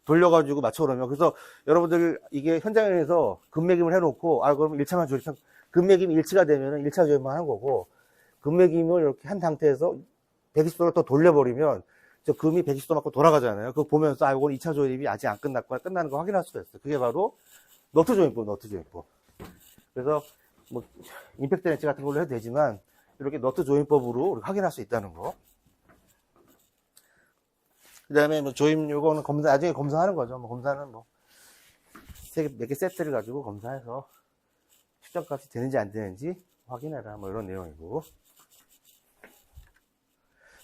돌려가지고 맞춰놓으면. 그래서 여러분들 이게 현장에서 금매김을 해놓고, 그럼 1차만 조립, 금매김이 일치가 되면은 1차 조립만 하는 거고, 금매김을 이렇게 한 상태에서 120도를 또 돌려버리면, 저 금이 120도 맞고 돌아가잖아요. 그거 보면서, 이건 2차 조립이 아직 안 끝났거나 끝나는 거 확인할 수가 있어요. 그게 바로 너트 조임법. 그래서, 임팩트 렌치 같은 걸로 해도 되지만, 이렇게 너트 조임법으로 확인할 수 있다는 거. 그 다음에 뭐 조임 요거는 나중에 검사하는 거죠. 뭐 검사는 뭐 몇 개 세트를 가지고 검사해서 측정값이 되는지 안 되는지 확인해라. 뭐 이런 내용이고.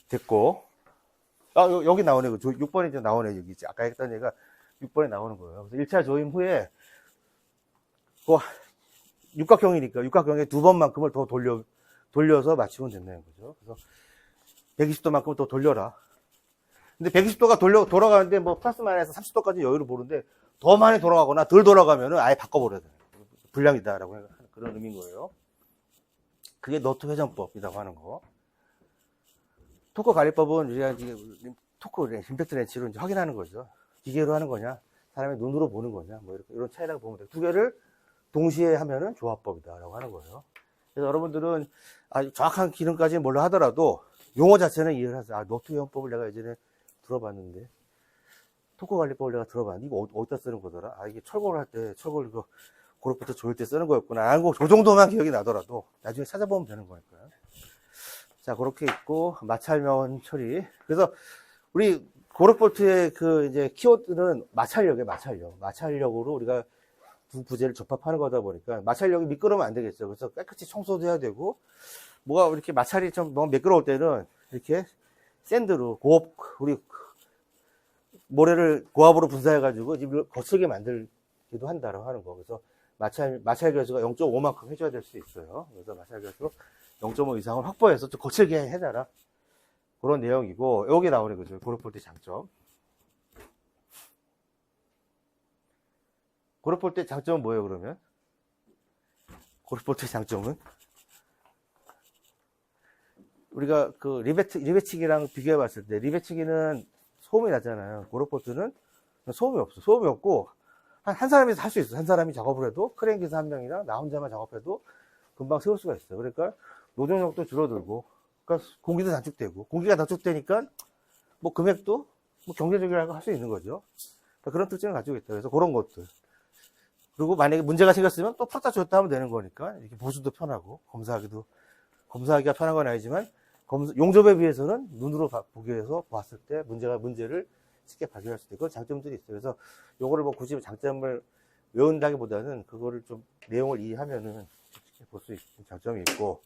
됐고. 여기 나오네. 6번이 좀 나오네. 여기 아까 했던 얘가 6번에 나오는 거예요. 그래서 1차 조임 후에 육각형이니까 육각형에 두 번만큼을 더 돌려서 맞추면 된다는 거죠. 그래서 120도만큼 더 돌려라. 근데 120도가 돌아가는데 뭐 플러스 마이너스 30도까지 여유를 보는데 더 많이 돌아가거나 덜 돌아가면은 아예 바꿔버려야 돼요. 불량이다라고 하는 그런 의미인 거예요. 그게 너트 회전법이라고 하는 거. 토크 관리법은 우리가 이제 토크 임팩트 렌치로 이제 확인하는 거죠. 기계로 하는 거냐, 사람의 눈으로 보는 거냐, 뭐 이런 차이라고 보면 돼요. 두 개를 동시에 하면은 조합법이다라고 하는 거예요. 그래서 여러분들은 정확한 기능까지는 몰라 하더라도 용어 자체는 이해를 하세요. 너트 회전법을 내가 예전에 들어봤는데, 토크 관리법을 내가 들어봤는데, 이거 어디다 쓰는 거더라? 이게 철거를 할 때, 철거를 고로부터 조일 때 쓰는 거였구나. 그 정도만 기억이 나더라도 나중에 찾아보면 되는 거니까요. 자, 그렇게 있고, 마찰면 처리. 그래서 우리 고로볼트의 이제 키워드는 마찰력으로 우리가 두 부재를 접합하는 거다 보니까 마찰력이 미끄러우면 안 되겠죠. 그래서 깨끗이 청소도 해야 되고, 뭐가 이렇게 마찰이 좀 너무 미끄러울 때는 이렇게 샌드로 우리 모래를 고압으로 분사해가지고 입을 거칠게 만들기도 한다라고 하는 거. 그래서 마찰 결수가 0.5만큼 해줘야 될 수 있어요. 그래서 마찰 결수 0.5 이상을 확보해서 좀 거칠게 해줘라. 그런 내용이고, 여기 나오는 거죠. 고로볼트 장점. 고로볼트 장점은 뭐예요, 그러면? 고로볼트 장점은? 우리가 리베치기랑 비교해 봤을 때, 리베치기는 소음이 나잖아요. 고로볼트는 소음이 없어. 소음이 없고, 한 사람이 할 수 있어. 한 사람이 작업을 해도, 크레인 기사 한 명이랑 나 혼자만 작업해도 금방 세울 수가 있어요. 그러니까 노동력도 줄어들고, 그러니까 공기도 단축되고, 공기가 단축되니까 뭐 금액도 뭐 경제적이라고 할 수 있는 거죠. 그러니까 그런 특징을 가지고 있다. 그래서 그런 것들. 그리고 만약에 문제가 생겼으면 또 풀었다 줬다 하면 되는 거니까 이렇게 보수도 편하고 검사하기가 편한 건 아니지만 용접에 비해서는 눈으로 보기 위해서 봤을 때 문제를 쉽게 발견할 수 있고 그런 장점들이 있어요. 그래서 요거를 뭐 굳이 장점을 외운다기보다는 그거를 좀 내용을 이해하면은 볼 수 있는 장점이 있고.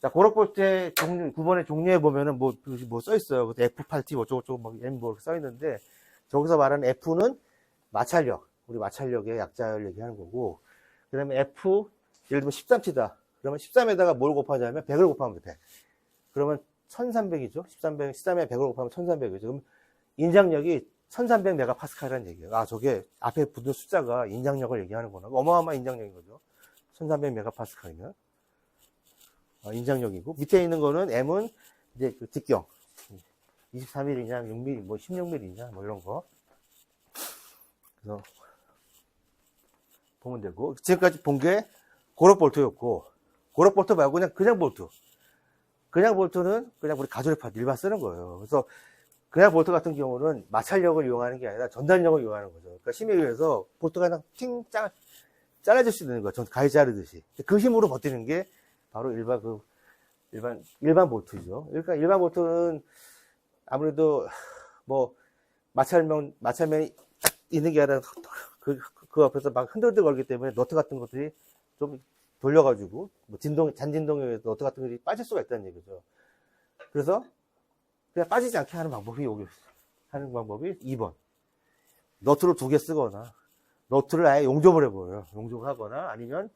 자, 고로볼트의 종류, 9번의 종류에 보면은 뭐 써 있어요. F8T 어쩌고저쩌고 막 M 뭐 써 있는데, 저기서 말하는 F는 마찰력, 우리 마찰력의 약자를 얘기하는 거고, 그 다음에 F, 예를 들면 13T다. 그러면 13에다가 뭘 곱하자면 100을 곱하면 돼, 100. 그러면 1300이죠. 13에 100을 곱하면 1300이죠. 그럼 인장력이 1300메가파스칼이라는 얘기예요. 저게 앞에 붙은 숫자가 인장력을 얘기하는구나. 어마어마한 인장력인 거죠. 1300메가파스칼이면. 인장력이고, 밑에 있는 거는 M은 이제 그 직경. 23mm, 6mm, 뭐 16mm, 뭐 이런 거. 그래서 보면 되고, 지금까지 본 게 고로볼트였고, 고로볼트 말고 그냥 볼트. 그냥 볼트는 그냥 우리 가조립할 일반 쓰는 거예요. 그래서 그냥 볼트 같은 경우는 마찰력을 이용하는 게 아니라 전단력을 이용하는 거죠. 그러니까 힘에 의해서 볼트가 그냥 잘라질 수 있는 거죠. 가위 자르듯이. 그 힘으로 버티는 게 바로 일반 볼트죠. 그러니까 일반 볼트는 아무래도 뭐 마찰면이 딱 있는 게 아니라 그 앞에서 막 흔들흔들 걸기 때문에 너트 같은 것들이 좀 돌려가지고 뭐 잔진동에 의해서 너트 같은 것들이 빠질 수가 있다는 얘기죠. 그래서 그냥 빠지지 않게 하는 방법이 2번. 너트를 2개 쓰거나 너트를 아예 용접을 해버려요. 용접을 하거나 아니면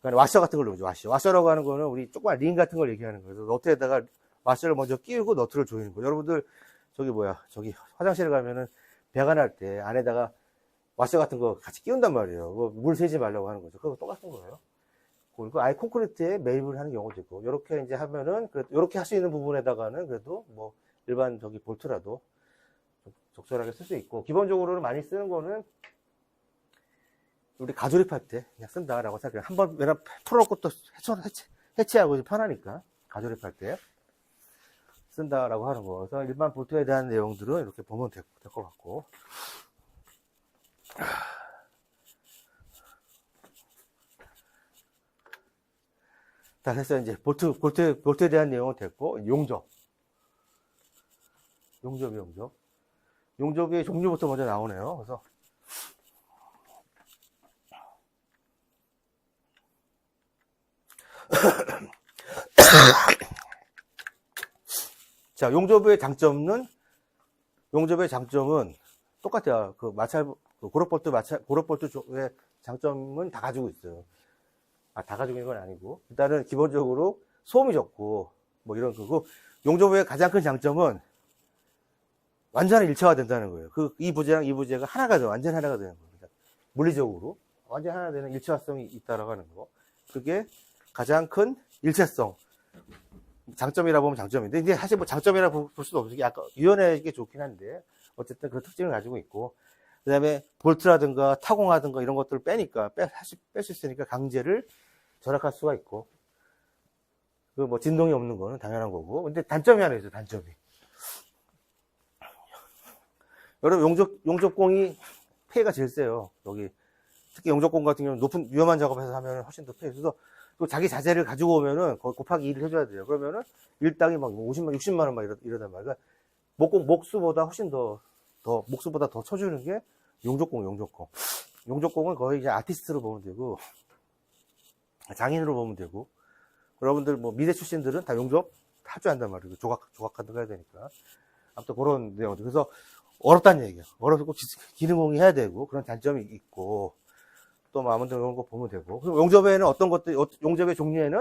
와셔 같은 걸 넣죠. 와셔라고 하는 거는 우리 조그만 링 같은 걸 얘기하는 거예요. 너트에다가 와셔를 먼저 끼우고 너트를 조이는 거예요. 여러분들 저기 화장실에 가면은 배가 날 때 안에다가 와셔 같은 거 같이 끼운단 말이에요. 물 새지 말라고 하는 거죠. 그거 똑같은 거예요. 그리고 아예 콘크리트에 매입을 하는 경우도 있고, 이렇게 이제 하면은 이렇게 할 수 있는 부분에다가는 그래도 뭐 일반 볼트라도 적절하게 쓸 수 있고, 기본적으로는 많이 쓰는 거는 우리 가조립할 때 그냥 쓴다라고 생각해요. 한번 왜냐면 풀어놓고 또 해체하고 편하니까 가조립할 때 쓴다라고 하는 거. 그래서 일반 볼트에 대한 내용들은 이렇게 보면 될 것 같고. 자, 그래서 이제 볼트에 대한 내용은 됐고, 용접. 용접의 종류부터 먼저 나오네요. 그래서 자, 용접의 장점은 똑같아요. 그 고로볼트의 장점은 다 가지고 있어요. 다 가지고 있는 건 아니고, 일단은 기본적으로 소음이 적고, 뭐 이런 거고, 용접의 가장 큰 장점은 완전히 일체화된다는 거예요. 이 부재랑 이 부재가 완전히 하나가 되는 거예요. 물리적으로. 완전히 하나 되는 일체화성이 있다라고 하는 거. 그게 가장 큰 일체성. 장점이라 보면 장점인데, 이제 사실 뭐 장점이라 볼 수도 없어요. 아까 유연하게 좋긴 한데, 어쨌든 그 특징을 가지고 있고, 그 다음에 볼트라든가 타공하든가 이런 것들을 빼니까, 뺄 수 있으니까 강제를 절약할 수가 있고, 그 뭐 진동이 없는 거는 당연한 거고, 근데 단점이 하나 있어요, 단점이. 여러분, 용접공이 폐가 제일 세요. 여기. 특히 용접공 같은 경우는 높은, 위험한 작업에서 하면 훨씬 더 폐. 그래서 또 자기 자재를 가지고 오면은 거의 곱하기 2를 해줘야 돼요. 그러면은 일당이 막 50만, 60만원 막 이러단 말이야. 목수보다 훨씬 목수보다 더 쳐주는 게 용접공. 용접공은 거의 이제 아티스트로 보면 되고, 장인으로 보면 되고, 여러분들 뭐 미대 출신들은 다 용접 합주한단 말이에요. 조각 같은 거 해야 되니까. 아무튼 그런 내용들. 그래서 어렵다는 얘기예요. 어렵고 기능공이 해야 되고, 그런 단점이 있고, 또 뭐 아무튼 그런 거 보면 되고. 그리고 용접에는 용접의 종류에는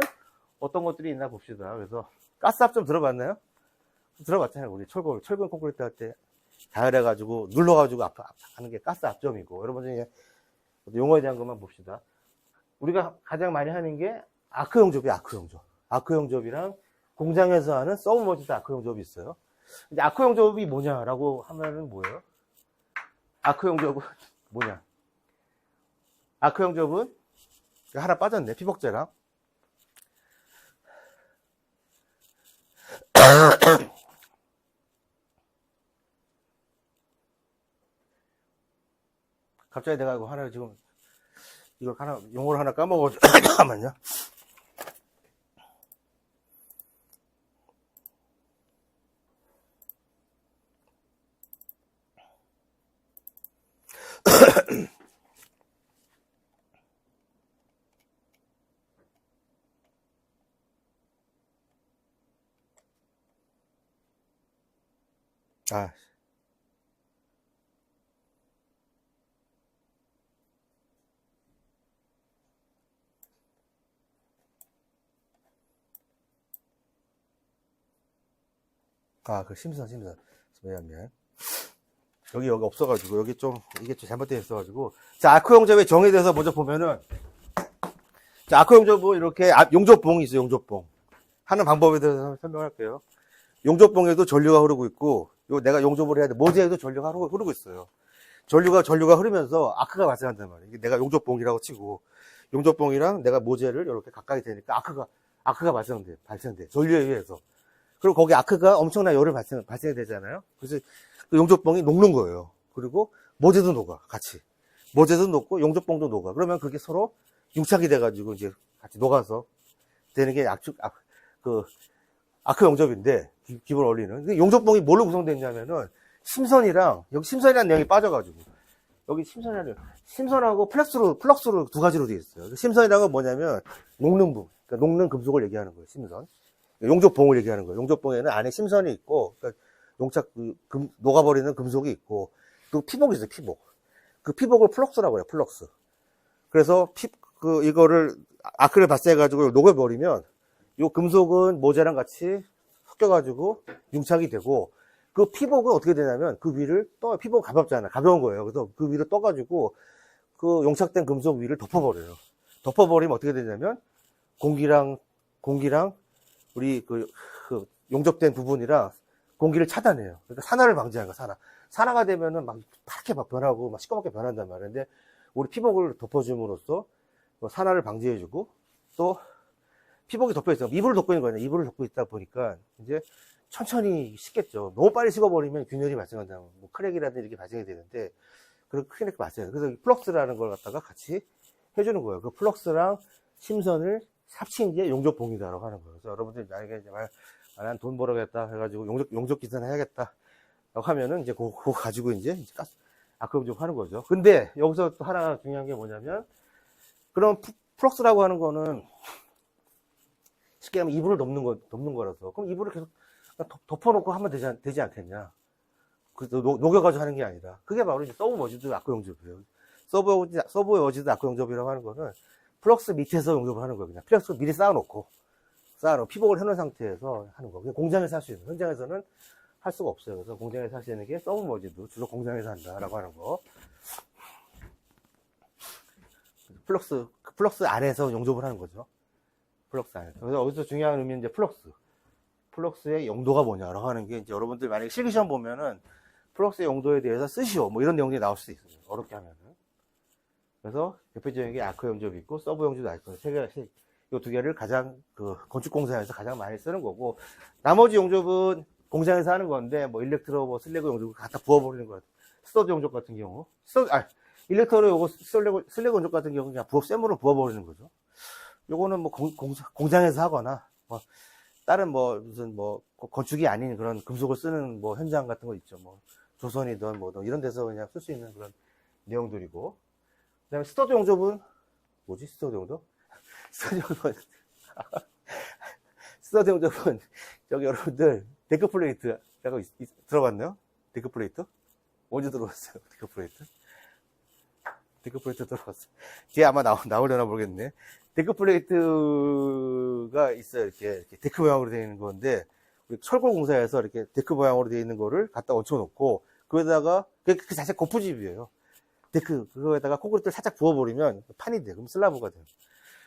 어떤 것들이 있나 봅시다. 그래서 가스압 들어봤나요? 들어봤잖아요. 우리 철근 콘크리트 할 때 가열해가지고 눌러가지고 하는 게 가스 압점이고. 여러분들 용어에 대한 것만 봅시다. 우리가 가장 많이 하는 게 아크 용접이에요. 아크 용접이랑 공장에서 하는 서브머지드 아크 용접이 있어요. 이제 아크 용접이 뭐냐라고 하면은 뭐예요? 아크 용접은 뭐냐? 아크 용접은 하나 빠졌네. 피복제랑. 갑자기 내가 이거 하나 지금 이걸 하나 용어를 하나 까먹어서 잠깐만요. 아, 그 심선. 미안. 여기 없어가지고, 이게 좀 잘못되어 있어가지고. 자, 아크 용접의 정의에 대해서 먼저 보면은, 자, 아크 용접은 이렇게, 용접봉이 있어요, 용접봉. 하는 방법에 대해서 설명할게요. 용접봉에도 전류가 흐르고 있고, 내가 용접을 해야 돼. 모재에도 전류가 흐르고 있어요. 전류가 흐르면서 아크가 발생한단 말이에요. 이게 내가 용접봉이라고 치고, 용접봉이랑 내가 모재를 이렇게 가까이 되니까 아크가 발생돼. 전류에 의해서. 그리고 거기 아크가 엄청난 열을 발생이 되잖아요. 그래서 그 용접봉이 녹는 거예요. 그리고 모재도 녹아, 같이. 모재도 녹고 용접봉도 녹아. 그러면 그게 서로 융착이 돼가지고 이제 같이 녹아서 되는 게 아크 용접인데, 기본 원리는. 용접봉이 뭘로 구성되어 있냐면은, 여기 심선이라는 내용이 빠져가지고, 여기 심선하고 플럭스로 두 가지로 되어 있어요. 심선이라는 건 뭐냐면, 녹는 금속을 얘기하는 거예요, 심선. 용접봉을 얘기하는 거예요. 용접봉에는 안에 심선이 있고, 그러니까 녹아버리는 금속이 있고, 또 피복이 있어요, 피복. 그 피복을 플럭스라고 해요, 플럭스. 그래서 이거를, 아크를 발생해가지고 녹여버리면, 요 금속은 모재랑 같이 섞여가지고 융착이 되고, 그 피복은 어떻게 되냐면, 그 위를 피복은 가볍잖아. 가벼운 거예요. 그래서 그 위를 떠가지고, 그 용착된 금속 위를 덮어버려요. 덮어버리면 어떻게 되냐면, 공기랑 우리 용접된 부분이랑 공기를 차단해요. 그러니까 산화를 방지하는 거야, 산화가 되면은 막 파랗게 변하고, 막 시꺼멓게 변한단 말이에요. 근데 우리 피복을 덮어줌으로써 산화를 방지해주고, 또 피복이 덮여있어. 이불을 덮고 있는 거냐. 이불을 덮고 있다 보니까 이제 천천히 식겠죠. 너무 빨리 식어버리면 균열이 발생한다. 뭐 크랙이라든지 이렇게 발생이 되는데, 그런 크랙이 발생해요. 그래서 플럭스라는 걸 갖다가 같이 해주는 거예요. 그 플럭스랑 심선을 합친 게 용접봉이다라고 하는 거예요. 그래서 여러분들이 나에게 이제 난 돈 벌어야겠다 해가지고 용접 기사를 해야겠다. 하면은 이제 그거 가지고 이제 아크용접 하는 거죠. 근데 여기서 또 하나 중요한 게 뭐냐면, 그럼 플럭스라고 하는 거는 쉽게 하면 이불을 덮는 거라서, 그럼 이불을 계속 덮어놓고 하면 되지 않겠냐. 녹여가지고 하는 게 아니라, 그게 바로 이제 서브머지드 아크용접이에요. 서브머지드 아크용접이라고 하는 거는 플럭스 밑에서 용접을 하는 거예요. 그냥 플럭스 미리 쌓아놓고 피복을 해놓은 상태에서 하는 거. 공장에서 할 수 있는, 현장에서는 할 수가 없어요. 그래서 공장에서 할 수 있는 게 서브머지드, 주로 공장에서 한다라고 하는 거. 플럭스 안에서 용접을 하는 거죠. 플럭스 안에서. 그래서 여기서 중요한 의미는 이제 플럭스의 용도가 뭐냐라고 하는 게, 이제 여러분들 만약에 실기시험 보면은 플럭스의 용도에 대해서 쓰시오, 뭐 이런 내용이 나올 수 있어요. 어렵게 하면은. 그래서 대표적인 게 아크 용접이 있고, 서브 용접도 있고, 이 두 개를 가장, 건축공사에서 가장 많이 쓰는 거고, 나머지 용접은 공장에서 하는 건데, 뭐, 일렉트로, 슬래그 용접을 갖다 부어버리는 거. 스터드 용접 같은 경우. 일렉트로 요거 슬래그 용접 같은 경우 그냥 샘으로 부어버리는 거죠. 요거는 뭐, 공장에서 하거나, 뭐, 다른 뭐, 무슨 뭐, 건축이 아닌 그런 금속을 쓰는 뭐, 현장 같은 거 있죠. 뭐, 조선이든 뭐, 이런 데서 그냥 쓸 수 있는 그런 내용들이고. 그 다음에 스터드 용접은, 뭐지, 스터드 용접? 스터드 용접은, 저기 여러분들, 데크플레이트라고 들어봤나요? 데크플레이트? 언제 들어봤어요? 데크플레이트 들어봤어요. 뒤에 아마 나오려나 모르겠네. 데크플레이트가 있어요. 이렇게 데크 모양으로 되어 있는 건데, 우리 철골공사에서 이렇게 데크 모양으로 되어 있는 거를 갖다 얹혀놓고, 그거에다가, 그 자체 고프집이에요. 그거에다가 콘크리트를 살짝 부어버리면 판이 돼. 그럼 슬라브가 돼요.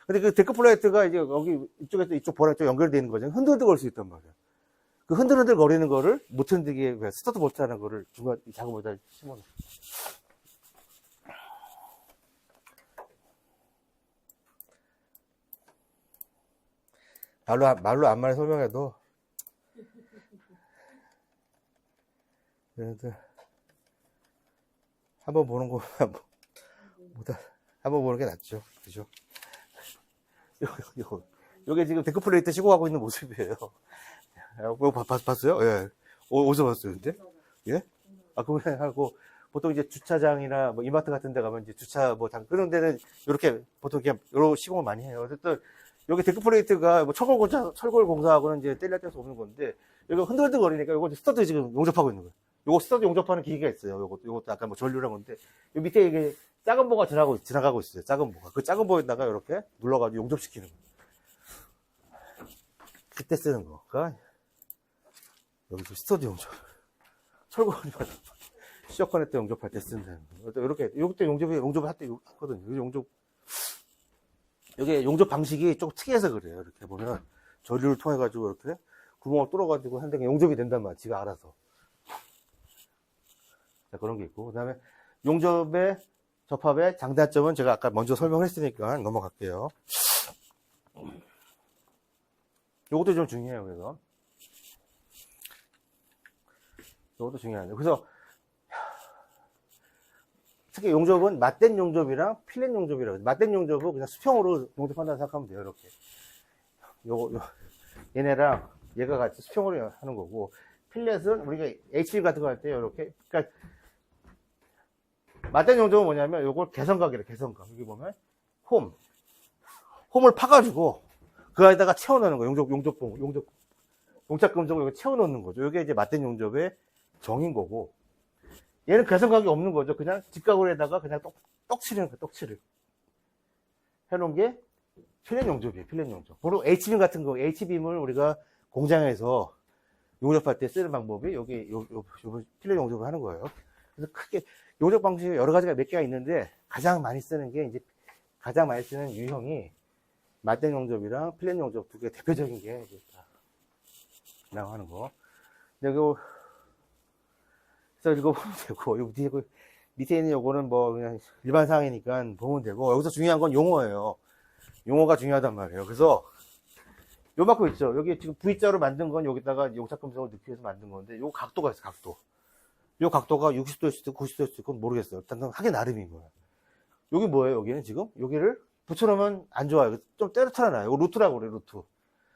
근데 그 데크플레이트가 이제 여기 이쪽에서 이쪽 보랑 쪽 연결되어 있는 거죠. 흔들흔들 걸 수 있단 말이야. 그 흔들흔들 거리는 거를 못 흔들게, 스타트 볼트라는 거를 중간 작업에다 심어놓고. 말로 안만 설명해도, 얘네들, 한번 보는 거, 한번 보는 게 낫죠. 그죠? 요게 지금 데크플레이트 시고 가고 있는 모습이에요. 봤어요? 예. 어디서 봤어요, 근데? 예? 그거 하고, 보통 이제 주차장이나 뭐 이마트 같은 데 가면 이제 주차 그런 데는 이렇게 보통 그냥 요런 시공을 많이 해요. 어쨌든, 여기 데크플레이트가 뭐 철골공사하고는 이제 뗄 수 없는 건데, 여기 흔들흔들 거리니까 요거 스터드 지금 용접하고 있는 거예요. 요거 스터드 용접하는 기기가 있어요. 요것도 아까 뭐 전류란 건데, 요 밑에 이게 작은 보가 지나가고 있어요. 작은 보가. 그 작은 보에다가 이렇게 눌러가지고 용접시키는 거예요. 그때 쓰는 거가, 여기서 스터디 용접. 철거하니 시적 커넥터 용접할 때 쓴다는 거. 이렇게, 요때 용접을 할 때 하거든요. 여기 용접 방식이 조금 특이해서 그래요. 이렇게 보면, 전류를 통해가지고 이렇게 구멍을 뚫어가지고 하는데 용접이 된단 말이야. 지가 알아서. 자, 그런 게 있고. 그 다음에 용접의 접합의 장단점은 제가 아까 먼저 설명을 했으니까 넘어갈게요. 요것도 좀 중요해요. 그래서 요것도 중요하네요. 그래서 특히 용접은 맞댄 용접이랑 필렛 용접이라고. 맞댄 용접은 그냥 수평으로 용접한다고 생각하면 돼요. 이렇게 얘네랑 얘가 같이 수평으로 하는 거고, 필렛은 우리가 HB 같은 거 할 때 이렇게, 그러니까 맞댄 용접은 뭐냐면 요걸 개선각이래. 개선각. 여기 보면 홈을 파가지고 그 안에다가 채워넣는 거예요. 용접금속을 여기 채워넣는 거죠. 이게 이제 맞댄 용접의 정인 거고, 얘는 개선각이 없는 거죠. 그냥 직각으로다가 그냥 떡칠하는 거예요. 떡칠을 해놓은 게 필렛 용접이에요. 필렛 용접. 바로 H빔 같은 거, H빔을 우리가 공장에서 용접할 때 쓰는 방법이 요 필렛 용접을 하는 거예요. 그래서 크게 용접 방식이 여러 가지가 몇 개가 있는데, 가장 많이 쓰는 유형이 맞댄 용접이랑 필렛 용접 두 개 대표적인 게 나고 하는 거. 그래서 이거 보면 되고, 밑에 있는 요거는 뭐 그냥 일반 사항이니까 보면 되고, 여기서 중요한 건 용어예요. 용어가 중요하단 말이에요. 그래서 요만큼 있죠. 여기 지금 V자로 만든 건 여기다가 용착금속을 넣기 위해서 만든 건데, 요 각도가 있어요. 요 각도가 60도일 수도 있고 90도일 수도 있고 모르겠어요. 일단 하기 나름인 거예요. 여기 뭐예요? 여기는 지금 여기를 붙여놓으면 안 좋아요. 좀 때려쳐놔요. 이거 루트라고 그래요. 루트.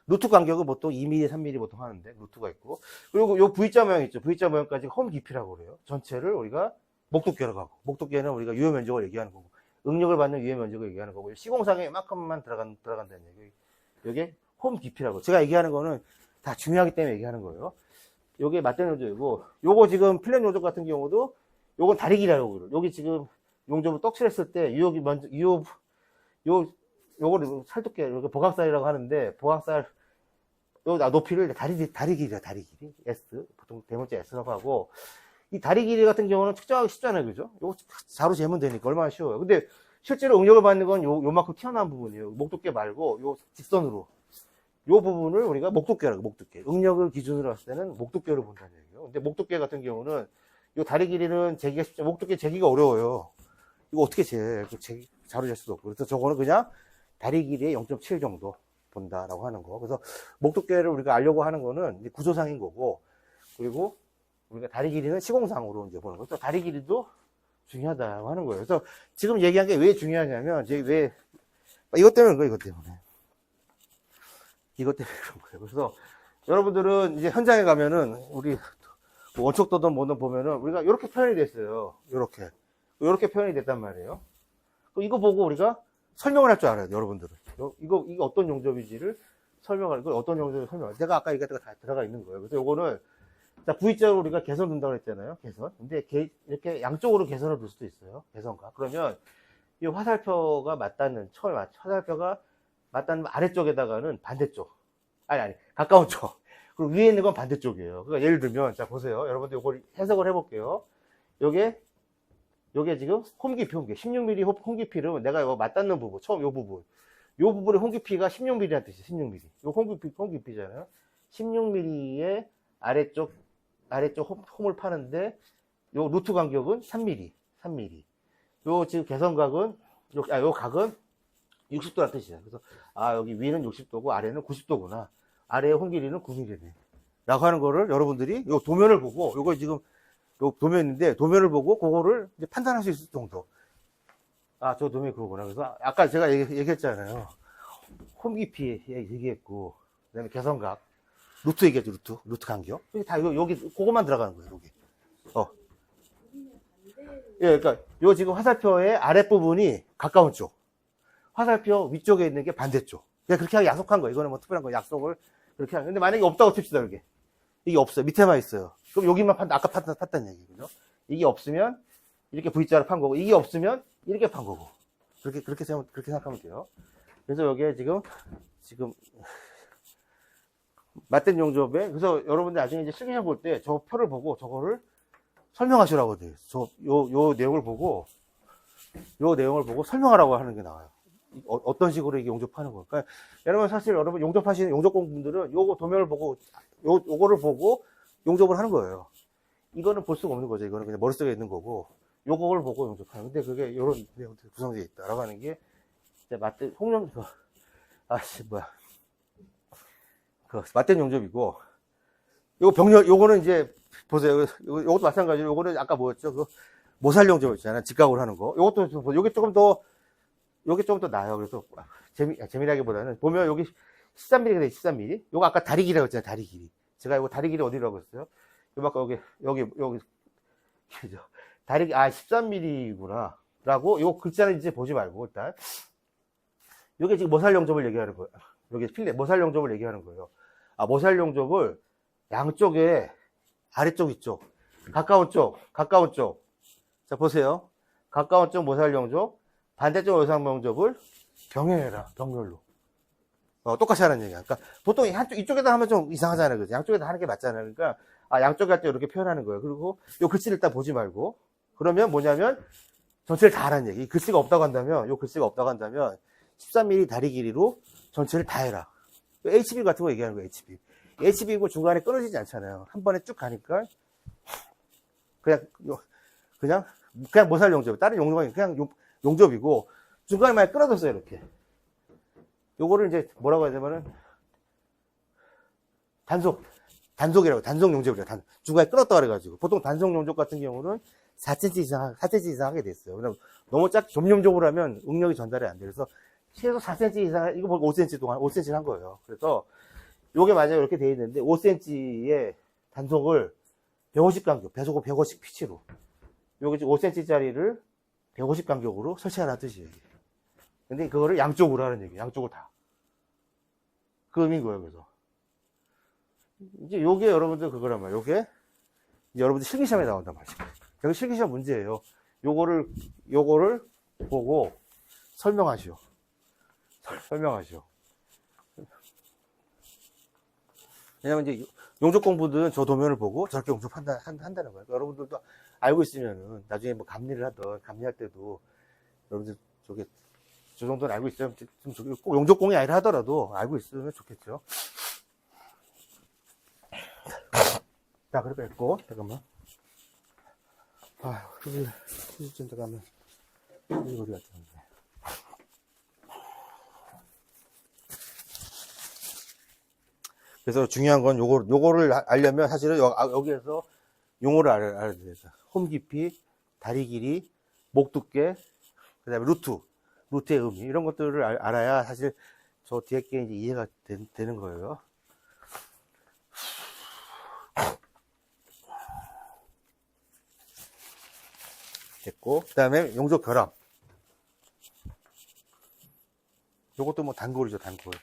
루트 간격은 보통 2mm, 3mm 보통 하는데, 루트가 있고. 그리고 요 V자 모양 있죠. V자 모양까지 홈 깊이라고 그래요. 전체를 우리가 목두께로 가고, 목두께는 우리가 유효 면적을 얘기하는 거고, 응력을 받는 유효 면적을 얘기하는 거고, 시공상에 이만큼만 들어간다는 얘기. 이게 홈 깊이라고. 제가 얘기하는 거는 다 중요하기 때문에 얘기하는 거예요. 요게 맞대는 용접이고, 요거 지금 필렛 용접 같은 경우도, 요건 다리 길이라고 그래요. 여기 지금 용접을 떡칠했을 때, 유효기 먼저, 요거를 살두께, 이렇게 보강살이라고 하는데, 보강살, 요 높이를 다리 길이야, 다리 길이. S. 보통 대문자 S라고 하고, 이 다리 길이 같은 경우는 측정하기 쉽잖아요, 그죠? 요거 자로 재면 되니까 얼마나 쉬워요. 근데 실제로 응력을 받는 건 요만큼 튀어나온 부분이에요. 목두께 말고, 요 직선으로. 요 부분을 우리가 목두께라고, 목두께. 응력을 기준으로 했을 때는 목두께로 본다는 얘기예요. 근데 목두께 같은 경우는 요 다리 길이는 재기가 쉽죠. 목두께 재기가 어려워요. 이거 어떻게 자로 잴 수도 없고. 그래서 저거는 그냥 다리 길이의 0.7 정도 본다라고 하는 거. 그래서 목두께를 우리가 알려고 하는 거는 이제 구조상인 거고, 그리고 우리가 다리 길이는 시공상으로 이제 보는 거죠. 다리 길이도 중요하다고 하는 거예요. 그래서 지금 얘기한 게 왜 중요하냐면, 이것 때문에 그런 거예요, 이것 때문에. 이것 때문에 그런 거예요. 그래서 여러분들은 이제 현장에 가면은 우리 원촉도든 뭐든 보면은 우리가 이렇게 표현이 됐어요. 이렇게 표현이 됐단 말이에요. 이거 보고 우리가 설명을 할 줄 알아요, 여러분들은. 이거 어떤 용접인지를 어떤 용접을 설명을. 제가 아까 얘기했던 거 다 들어가 있는 거예요. 그래서 요거는, 자, V자로 우리가 개선 둔다고 했잖아요. 개선. 근데 이렇게 양쪽으로 개선을 둘 수도 있어요. 개선가. 그러면 이 화살표가 화살표가 맞닿는 아래쪽에다가는 반대쪽. 가까운 쪽. 그리고 위에 있는 건 반대쪽이에요. 그러니까 예를 들면, 자, 보세요. 여러분들 이걸 해석을 해볼게요. 요게 지금 홈 깊이. 16mm 홈 깊이를 내가 이거 맞닿는 부분, 처음 요 부분의 홈 깊이가 16mm라는 뜻이에요. 16mm. 요 홈 깊이잖아요. 16mm의 아래쪽 홈을 파는데, 요 루트 간격은 3mm. 요 지금 개선각은, 요 각은 60도라는 뜻이야. 그래서, 여기 위는 60도고, 아래는 90도구나. 아래의 홈 길이는 9mm네. 라고 하는 거를 여러분들이 요 도면을 보고, 요거 지금, 요 도면인데, 도면을 보고, 그거를 이제 판단할 수 있을 정도. 저 도면이 그거구나. 그래서, 아까 제가 얘기했잖아요. 홈 깊이 얘기했고, 그 다음에 개선각. 루트 얘기했죠, 루트 간격. 다 여기, 그거만 들어가는 거예요, 여기. 예, 그러니까, 요 지금 화살표의 아랫부분이 가까운 쪽. 화살표 위쪽에 있는 게 반대쪽. 그냥 그렇게 하기 약속한 거예요. 이거는 뭐 특별한 거 약속을 그렇게 하는. 근데 만약에 없다고 칩시다, 이게. 이게 없어요. 밑에만 있어요. 그럼 여기만 아까 팠다는 얘기죠. 이게 없으면 이렇게 V자로 판 거고, 이게 없으면 이렇게 판 거고. 그렇게 생각하면 돼요. 그래서 여기에 지금 맞댄 용접에, 그래서 여러분들 나중에 이제 실기시험 볼 때 저 표를 보고 저거를 설명하시라고 돼요. 요 내용을 보고 설명하라고 하는 게 나와요. 어떤 식으로 이게 용접하는 걸까? 여러분, 사실 여러분 용접하시는 용접공분들은 요거 도면을 보고, 요거를 보고 용접을 하는 거예요. 이거는 볼 수가 없는 거죠. 이거는 그냥 머릿속에 있는 거고, 요거를 보고 용접하는. 근데 그게 요런 내용들이 구성되어 있다라고 하는 게, 이제 맞댄 용접이고, 요거는 이제, 보세요. 요것도 마찬가지로, 요거는 아까 뭐였죠? 모살 용접 있잖아요. 직각으로 하는 거. 요게 조금 더 나아요. 그래서, 재미나기보다는, 보면 여기 13mm가 돼, 13mm. 요거 아까 다리 길이라고 했잖아요. 다리 길이. 제가 이거 다리 길이 어디라고 했어요? 여기, 다리, 13mm구나. 라고, 요 글자는 이제 보지 말고, 일단. 요게 지금 모살 용접을 얘기하는 거예요. 여기 모살 용접을 얘기하는 거예요. 모살 용접을 양쪽에, 아래쪽 있죠. 가까운 쪽. 자, 보세요. 가까운 쪽 모살 용접, 반대쪽 요상 용접을 병행해라. 병렬로. 똑같이 하는 얘기야. 그러니까 보통 이쪽에다 하면 좀 이상하잖아요. 그죠? 양쪽에다 하는 게 맞잖아요. 그러니까 양쪽에 할 때 이렇게 표현하는 거예요. 그리고 요 글씨를 일단 보지 말고, 그러면 뭐냐면 전체를 다 하라는 얘기. 이 글씨가 없다고 한다면 13mm 다리 길이로 전체를 다 해라. HB 같은 거 얘기하는 거예요. HB고 중간에 끊어지지 않잖아요. 한 번에 쭉 가니까 그냥 모살 용접. 다른 용접이 그냥 용접이고, 중간에 많이 끊어졌어요. 이렇게. 요거를 이제 뭐라고 해야 되면은 단속 용접이래요. 중간에 끊었다 그래가지고. 보통 단속 용접 같은 경우는 4cm 이상 하게 됐어요. 왜냐면 너무 점용접으로 하면 응력이 전달이 안 돼요. 그래서 최소 4cm 이상, 이거 보고 5cm 동안, 5cm를 한 거예요. 그래서 요게 만약에 이렇게 돼 있는데 5cm의 단속을 150 간격, 배속을 150 피치로. 요게 5cm짜리를 150 간격으로 설치하라는 뜻이에요. 근데 그거를 양쪽으로 하는 얘기예요. 양쪽으로 다. 그 의미인 거예요, 그래서. 이제 요게 여러분들 그거란 말이에요. 요게 이제 여러분들 실기시험에 나온단 말이죠. 여기 실기시험 문제예요. 요거를 보고 설명하시오. 설명하시오. 왜냐면 이제 용접 공부든 저 도면을 보고 저렇게 용접 한다는 거예요. 그러니까 여러분들도 알고 있으면은 나중에 뭐 감리를 하든 감리할 때도 여러분들 저 정도는 알고 있으면 좀 꼭 용접공이 아니라 하더라도 알고 있으면 좋겠죠. 자, 그렇게 했고, 잠깐만. 휴지 좀 잠깐만. 휴지 어디 갔지? 그래서 중요한 건 요거를 알려면 사실은 여기에서 용어를 알아야 돼요. 홈 깊이, 다리 길이, 목 두께, 그 다음에 루트의 의미, 이런 것들을 알아야 사실 저 뒤에 게 이제 이해가 되는 거예요. 됐고, 그 다음에 용접 결함. 요것도 뭐 단골이죠, 단골.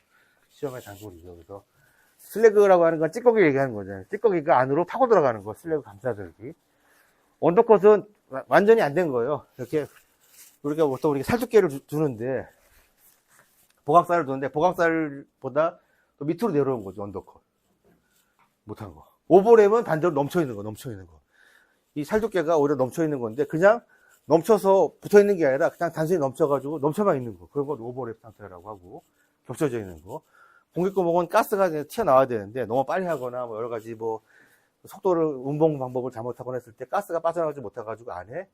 시험의 단골이죠. 그래서 슬래그라고 하는 건 찌꺼기 얘기하는 거잖아요. 찌꺼기가 안으로 파고 들어가는 거, 슬래그 감싸들기. 언더컷은 완전히 안 된 거예요. 이렇게, 우리가 보통 우리가 살두께를 두는데, 보강살을 두는데, 보강살보다 또 밑으로 내려온 거죠, 언더컷. 못한 거. 오버랩은 반대로 넘쳐있는 거. 이 살두께가 오히려 넘쳐있는 건데, 그냥 넘쳐서 붙어있는 게 아니라, 그냥 단순히 넘쳐가지고, 넘쳐만 있는 거. 그런 걸 오버랩 상태라고 하고, 겹쳐져 있는 거. 공기구멍은 가스가 튀어나와야 되는데, 너무 빨리 하거나, 뭐 여러 가지 속도를, 운봉 방법을 잘못하거나 했을 때, 가스가 빠져나가지 못해가지고, 안에,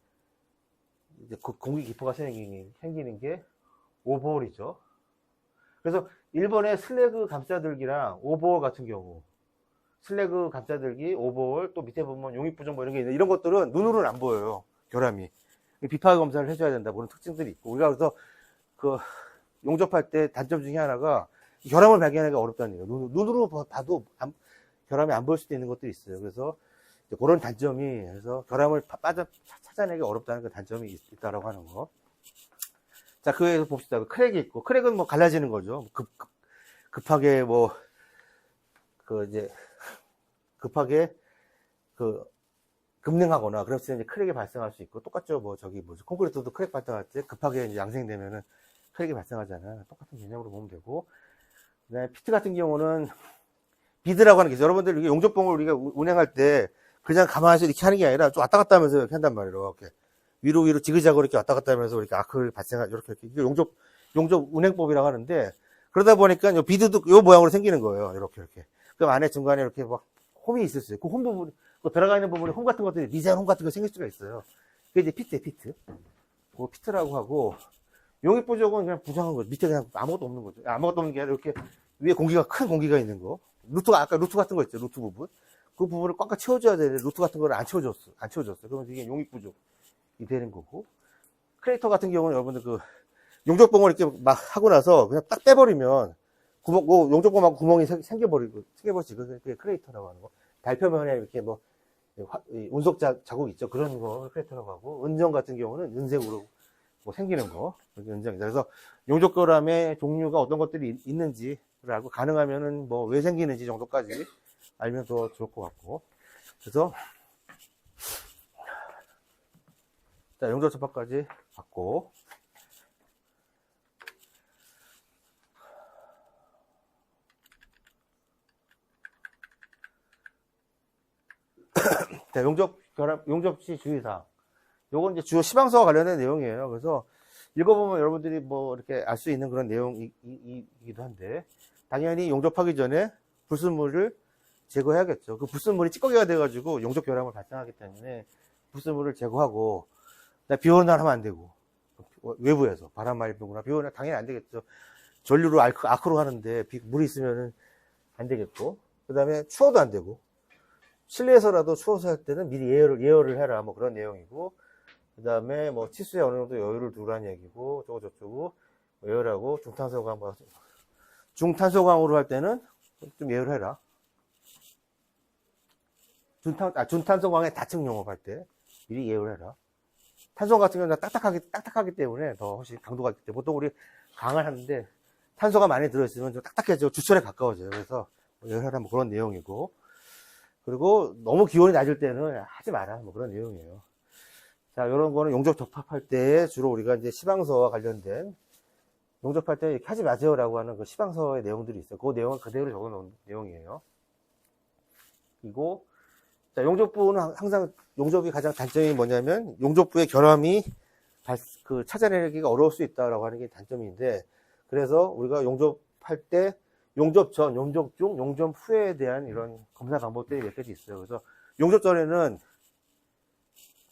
이제 공기 기포가 생기는 게 오버홀이죠. 그래서 일본의 슬래그 감싸들기랑 오버홀 같은 경우, 슬래그 감싸들기, 오버홀, 또 밑에 보면 용익부정 이런 게 있는데, 이런 것들은 눈으로는 안 보여요. 결함이. 비파 검사를 해줘야 된다. 그런 특징들이 있고. 우리가 그래서 용접할 때 단점 중에 하나가 결함을 발견하기가 어렵다는 얘기예요. 눈으로 봐도 결함이 안 보일 수도 있는 것들이 있어요. 그래서 그런 단점이, 그래서 결함을 찾아내기 어렵다는 그 단점이 있다라고 하는 거. 자, 그 외에서 봅시다. 크랙이 있고, 크랙은 뭐 갈라지는 거죠. 급하게 급하게 급능하거나, 그럴 때 이제 크랙이 발생할 수 있고, 똑같죠. 콘크리트도 크랙 발생할 때 급하게 이제 양생되면은 크랙이 발생하잖아요. 똑같은 개념으로 보면 되고. 그 다음에 피트 같은 경우는 비드라고 하는 게 있어요. 여러분들 이게 용접봉을 우리가 운행할 때 그냥 가만히 이렇게 하는 게 아니라 좀 왔다 갔다 하면서 이렇게 한단 말이에요. 이렇게. 위로 지그자그로 이렇게 왔다 갔다 하면서 이렇게 아크를 이렇게. 이게 용접 운행법이라고 하는데, 그러다 보니까 요 비드도 요 모양으로 생기는 거예요. 이렇게. 그럼 안에 중간에 이렇게 막 홈이 있을 수 있고, 홈 부분, 들어가 있는 부분에 홈 같은 것들이, 미세한 홈 같은 거 생길 수가 있어요. 그게 이제 피트. 그거 피트라고 하고, 용익부족은 그냥 부정한 거죠. 밑에 그냥 아무것도 없는 거죠. 아무것도 없는 게 아니라 이렇게 위에 큰 공기가 있는 거. 아까 루트 같은 거 있죠. 루트 부분. 그 부분을 꽉꽉 채워줘야 되는데, 루트 같은 거를 안 채워줬어. 그러면 이게 용익부족이 되는 거고. 크레이터 같은 경우는 여러분들 용접봉을 이렇게 막 하고 나서 그냥 딱 빼버리면, 용접봉하고 구멍이 생겨버리지. 그게 크레이터라고 하는 거. 달표면에 이렇게 운석 자국 있죠. 그런 거 크레이터라고 하고, 은정 같은 경우는 은색으로 생기는 거. 은정이다. 그래서 용접결함의 종류가 어떤 것들이 있는지를 알고, 가능하면은 왜 생기는지 정도까지 알면 더 좋을 것 같고. 그래서, 자, 용접 접합까지 받고. 자, 용접시 주의사항. 요건 이제 주요 시방서와 관련된 내용이에요. 그래서 읽어보면 여러분들이 이렇게 알 수 있는 그런 내용이기도 한데, 당연히 용접하기 전에 불순물을 제거해야겠죠. 그 불순물이 찌꺼기가 돼가지고 용접 결함을 발생하기 때문에 불순물을 제거하고, 비 오는 날 하면 안 되고, 외부에서 바람 많이 불거나 비 오는 날 당연히 안 되겠죠. 전류로 아크로 하는데 물이 있으면은 안 되겠고, 그 다음에 추워도 안 되고, 실내에서라도 추워서 할 때는 미리 예열을 해라. 그런 내용이고, 그 다음에 치수에 어느 정도 여유를 두라는 얘기고, 저쩌고 예열하고, 중탄소광으로 할 때는 좀 예의를 해라. 준탄성광의 다층 용업할 때 미리 예의를 해라. 탄소 같은 경우는 딱딱하기 때문에 더 훨씬 강도가 있기 때문에 보통 우리 강을 하는데 탄소가 많이 들어있으면 좀 딱딱해져 주철에 가까워져요. 그래서 예의를 하라 뭐 그런 내용이고, 그리고 너무 기온이 낮을 때는 하지 마라 뭐 그런 내용이에요. 자, 이런 거는 용접 적합할 때 주로 우리가 이제 시방서와 관련된 용접할 때 이렇게 하지 마세요라고 하는 그 시방서의 내용들이 있어요. 그 내용은 그대로 적어 놓은 내용이에요. 그리고 자, 용접부는 항상 용접이 가장 단점이 뭐냐면 용접부의 결함이 찾아내기가 어려울 수 있다라고 하는 게 단점인데, 그래서 우리가 용접할 때 용접 전, 용접 중, 용접 후에 대한 이런 검사 방법들이 몇 가지 있어요. 그래서 용접 전에는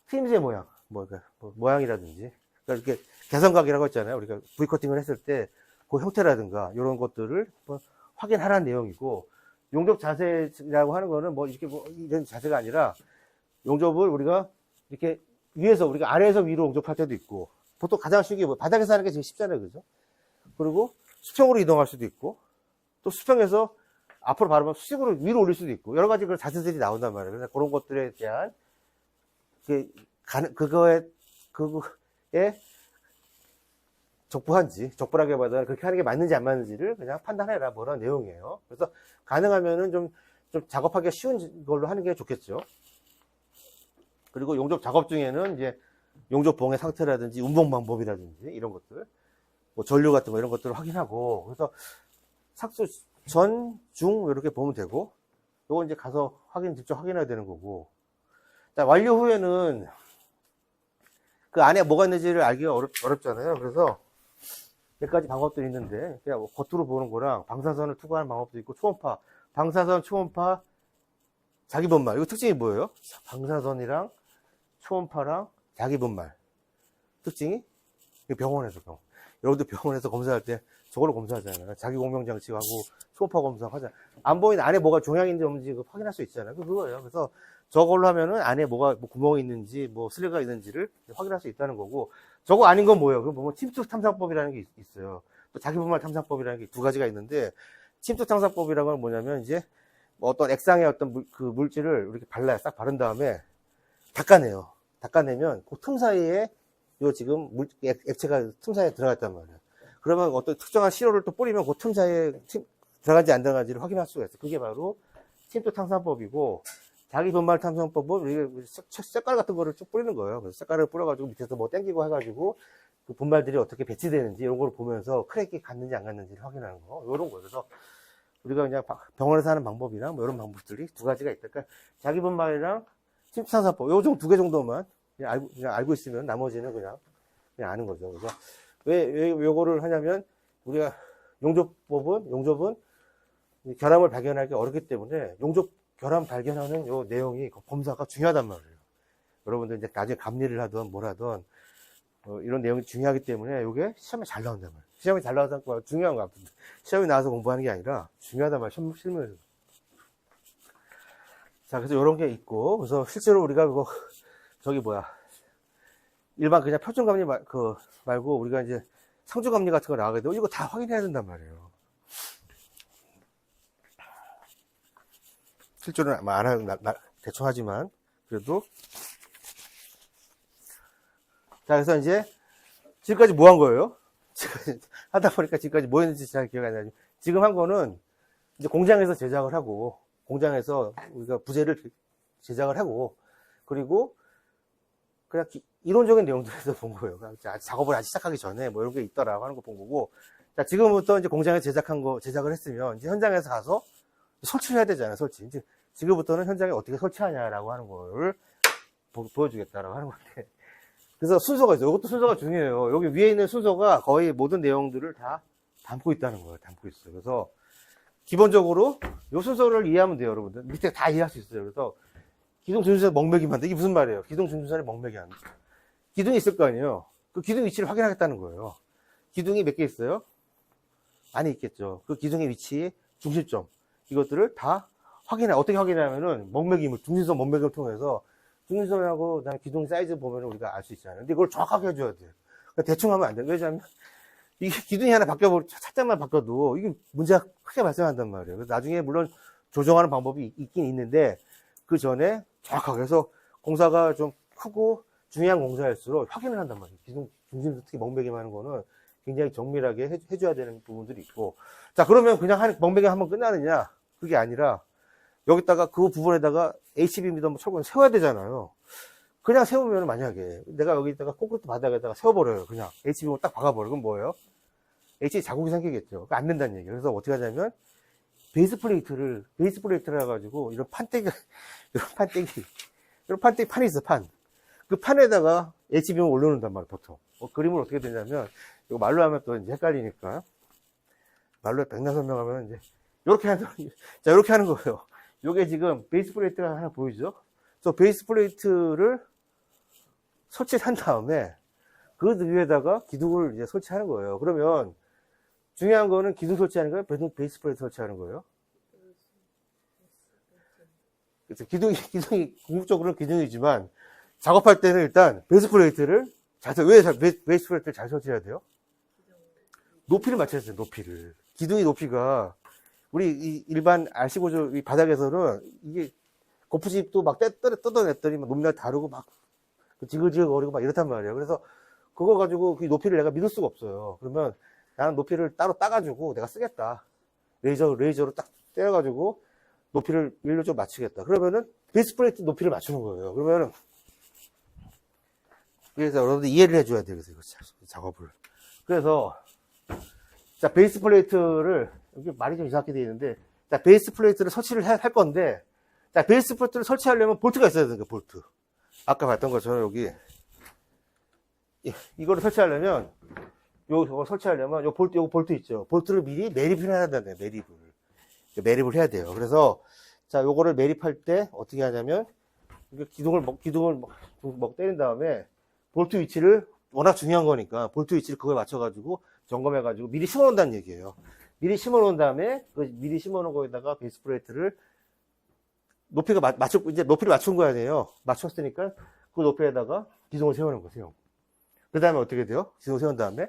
트임새 모양, 모양이라든지, 그러니까 이렇게 개선각이라고 했잖아요. 우리가 V커팅을 했을 때 그 형태라든가 이런 것들을 확인하라는 내용이고, 용접 자세라고 하는 거는 이렇게 이런 자세가 아니라 용접을 우리가 이렇게 우리가 아래에서 위로 용접할 때도 있고, 보통 가장 쉬운 게 바닥에서 하는 게 제일 쉽잖아요. 그죠? 그리고 수평으로 이동할 수도 있고, 또 수평에서 앞으로 바르면 수직으로 위로 올릴 수도 있고, 여러 가지 그런 자세들이 나온단 말이에요. 그래서 그런 것들에 대한 그거에 적부라기보다는 그렇게 하는 게 맞는지 안 맞는지를 그냥 판단해라 뭐 그런 내용이에요. 그래서 가능하면은 좀 작업하기가 쉬운 걸로 하는 게 좋겠죠. 그리고 용접 작업 중에는 이제 용접봉의 상태라든지 운봉 방법이라든지 이런 것들, 뭐 전류 같은 거 이런 것들을 확인하고, 그래서 삭수 전, 중 이렇게 보면 되고, 요거 이제 가서 직접 확인해야 되는 거고. 자, 완료 후에는 그 안에 뭐가 있는지를 알기가 어렵잖아요. 그래서 몇 가지 방법들이 있는데, 그냥 뭐 겉으로 보는 거랑 방사선을 투과하는 방법도 있고, 초음파, 방사선, 초음파, 자기분말. 이거 특징이 뭐예요? 방사선이랑 초음파랑 자기분말. 특징이 병원에서 여러분들 병원에서 검사할 때 저걸로 검사하잖아요. 자기 공명장치하고 초음파 검사하잖아요. 안 보이는 안에 뭐가 종양인지 없는지 확인할 수 있잖아요. 그거예요. 그래서 저걸로 하면은 안에 뭐가 구멍이 있는지 슬레가 있는지를 확인할 수 있다는 거고, 저거 아닌 건 뭐예요? 그거 침투 탐사법이라는 게 있어요. 또 자기분말 탐사법이라는 게 두 가지가 있는데, 침투 탐사법이라는 건 뭐냐면 이제 어떤 액상의 어떤 물질을 이렇게 발라요. 싹 바른 다음에 닦아내요. 닦아내면 그 틈 사이에 지금 액체가 틈 사이에 들어갔단 말이에요. 그러면 어떤 특정한 시료를 또 뿌리면 그 틈 사이에 들어간지 안 들어간지를 확인할 수가 있어요. 그게 바로 침투 탐사법이고, 자기 분말 탐사법은 색깔 같은 거를 쭉 뿌리는 거예요. 그래서 색깔을 뿌려가지고 밑에서 뭐 땡기고 해가지고 그 분말들이 어떻게 배치되는지 이런 걸 보면서 크랙이 갔는지 안 갔는지를 확인하는 거, 이런 거예요. 그래서 우리가 그냥 병원에서 하는 방법이나 뭐 이런 방법들이 두 가지가 있다. 그러니까 자기 분말이랑 침투 탐사법, 요 두 개 정도만 그냥 알고 있으면 나머지는 그냥 아는 거죠. 그래서 왜 요거를 하냐면, 우리가 용접은 결함을 발견하기 어렵기 때문에 용접 결함 발견하는 요 내용이 검사가 중요하단 말이에요. 여러분들 이제 나중에 감리를 하든 뭘 하든 이런 내용이 중요하기 때문에 요게 시험에 잘 나온단 말이에요. 시험에 잘 나와서 중요한 거 같은데, 시험에 나와서 공부하는 게 아니라 중요하단 말이에요. 실무에서. 자, 그래서 요런 게 있고, 그래서 실제로 우리가 일반 그냥 표준감리 말고 우리가 이제 상주감리 같은 거 나가게 되면 이거 다 확인해야 된단 말이에요. 실제로는 안 하고 대충 하지만 그래도. 자, 그래서 이제 지금까지 뭐 한 거예요? 하다 보니까 지금까지 뭐 했는지 잘 기억이 안 나요. 지금 한 거는 이제 공장에서 제작을 하고, 공장에서 우리가 부재를 제작을 하고, 그리고 그냥 이론적인 내용들에서 본 거예요. 작업을 아직 시작하기 전에 뭐 이런 게 있더라고 하는 거 본 거고. 자, 지금부터 이제 공장에 제작을 했으면 이제 현장에서 가서 설치를 해야 되잖아요. 설치. 이제 지금부터는 현장에 어떻게 설치하냐라고 하는 거를 보여주겠다라고 하는 건데. 그래서 순서가 있어요. 이것도 순서가 중요해요. 여기 위에 있는 순서가 거의 모든 내용들을 다 담고 있다는 거예요. 담고 있어요. 그래서 기본적으로 이 순서를 이해하면 돼요, 여러분들. 밑에 다 이해할 수 있어요. 그래서 기둥 준수선 먹매기 만들기. 이게 무슨 말이에요? 기둥 준수선에 먹매기 하는. 기둥이 있을 거 아니에요. 그 기둥 위치를 확인하겠다는 거예요. 기둥이 몇 개 있어요? 많이 있겠죠. 그 기둥의 위치, 중심점, 이것들을 다 어떻게 확인하냐면은 중심선 먹매기를 통해서 중심선하고 그다음에 기둥 사이즈 보면 우리가 알 수 있잖아요. 근데 그걸 정확하게 해줘야 돼요. 그러니까 대충 하면 안 돼요. 왜냐하면 이게 기둥이 하나 살짝만 바뀌어도 이게 문제가 크게 발생한단 말이에요. 그래서 나중에 물론 조정하는 방법이 있긴 있는데 그 전에 정확하게 해서 공사가 좀 크고 중요한 공사일수록 확인을 한단 말이에요. 기둥 중심 특히 멍배기만 하는 거는 굉장히 정밀하게 해줘야 되는 부분들이 있고. 자, 그러면 그냥 멍배기 하면 끝나느냐? 그게 아니라 여기다가 그 부분에다가 HBM이든 뭐 철근을 세워야 되잖아요. 그냥 세우면 만약에 내가 여기다가 콘크리트 바닥에다가 세워버려요. 그냥 HBM을 딱 박아버려. 그럼 뭐예요? HB 자국이 생기겠죠. 안 된다는 얘기예요. 그래서 어떻게 하냐면 베이스 플레이트를 해가지고 이런 판때기 판이 있어, 판. 그 판에다가 HBM을 올려놓는단 말이에요, 보통. 그림을 어떻게 되냐면, 이거 말로 하면 또 이제 헷갈리니까. 말로 백날 설명하면 이제, 이렇게 하는 거예요. 요게 지금 베이스 플레이트가 하나 보이죠? 저 베이스 플레이트를 설치한 다음에, 그 위에다가 기둥을 이제 설치하는 거예요. 그러면, 중요한 거는 기둥 설치하는 거예요? 베이스 플레이트 설치하는 거예요? 그래서 기둥이, 궁극적으로는 기둥이지만, 작업할 때는 일단 베이스 플레이트를 베이스 플레이트를 잘 설치해야 돼요? 높이를 맞춰야 돼요, 높이를. 기둥의 높이가, 우리 일반 RC 구조 바닥에서는 이게 거푸집도 막 뜯어냈더니 막 높이가 다르고 막 지글지글거리고 막 이렇단 말이에요. 그래서 그거 가지고 그 높이를 내가 믿을 수가 없어요. 그러면 나는 높이를 따로 따가지고 내가 쓰겠다. 레이저로 딱 떼어가지고 높이를 일률적으로 맞추겠다. 그러면은 베이스 플레이트 높이를 맞추는 거예요. 그러면은 그래서 여러분들 이해를 해줘야 돼요. 그래서 이거 작업을. 그래서 자 베이스 플레이트를 여기 말이 좀 이상하게 되어 있는데 자 베이스 플레이트를 설치를 할 건데 자 베이스 플레이트를 설치하려면 볼트가 있어야 되는 거예요. 볼트. 아까 봤던 것처럼 여기 이거를 설치하려면 요거 설치하려면 요 볼트 있죠. 볼트를 미리 매립을 해야 된다네요. 매립을 해야 돼요. 그래서 자 요거를 매립할 때 어떻게 하냐면 기둥을 때린 다음에 볼트 위치를 워낙 중요한 거니까 볼트 위치를 그거에 맞춰가지고 점검해가지고 미리 심어놓는다는 얘기예요. 미리 심어놓은 다음에 미리 심어놓은 거에다가 베이스 플레이트를 높이를 맞춘 거 아니에요. 맞췄으니까 그 높이에다가 기둥을 세우는 거예요. 그 다음에 어떻게 돼요? 기둥을 세운 다음에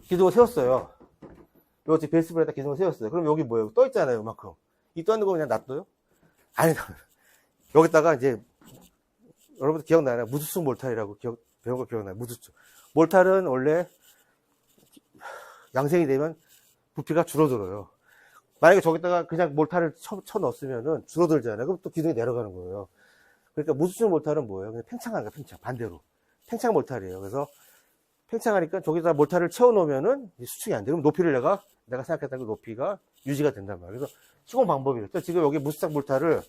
기둥을 세웠어요. 여기 베이스 플레이트에다 기둥을 세웠어요. 그럼 여기 뭐예요? 떠 있잖아요, 이만큼. 이 떠 있는 거 그냥 놔둬요? 아니, 여기다가 이제 여러분들 기억나요? 무수축 몰탈이라고 배운 거 기억나요? 무수축. 몰탈은 원래 양생이 되면 부피가 줄어들어요. 만약에 저기다가 그냥 몰탈을 쳐 넣었으면은 줄어들잖아요. 그럼 또 기둥이 내려가는 거예요. 그러니까 무수축 몰탈은 뭐예요? 그냥 팽창하는 거예요, 반대로. 팽창 몰탈이에요. 그래서 팽창하니까 저기다 몰탈을 채워 놓으면은 수축이 안 돼요. 그럼 높이를 내가 생각했던 그 높이가 유지가 된단 말이에요. 그래서 시공 방법이에요. 지금 여기 무수축 몰탈을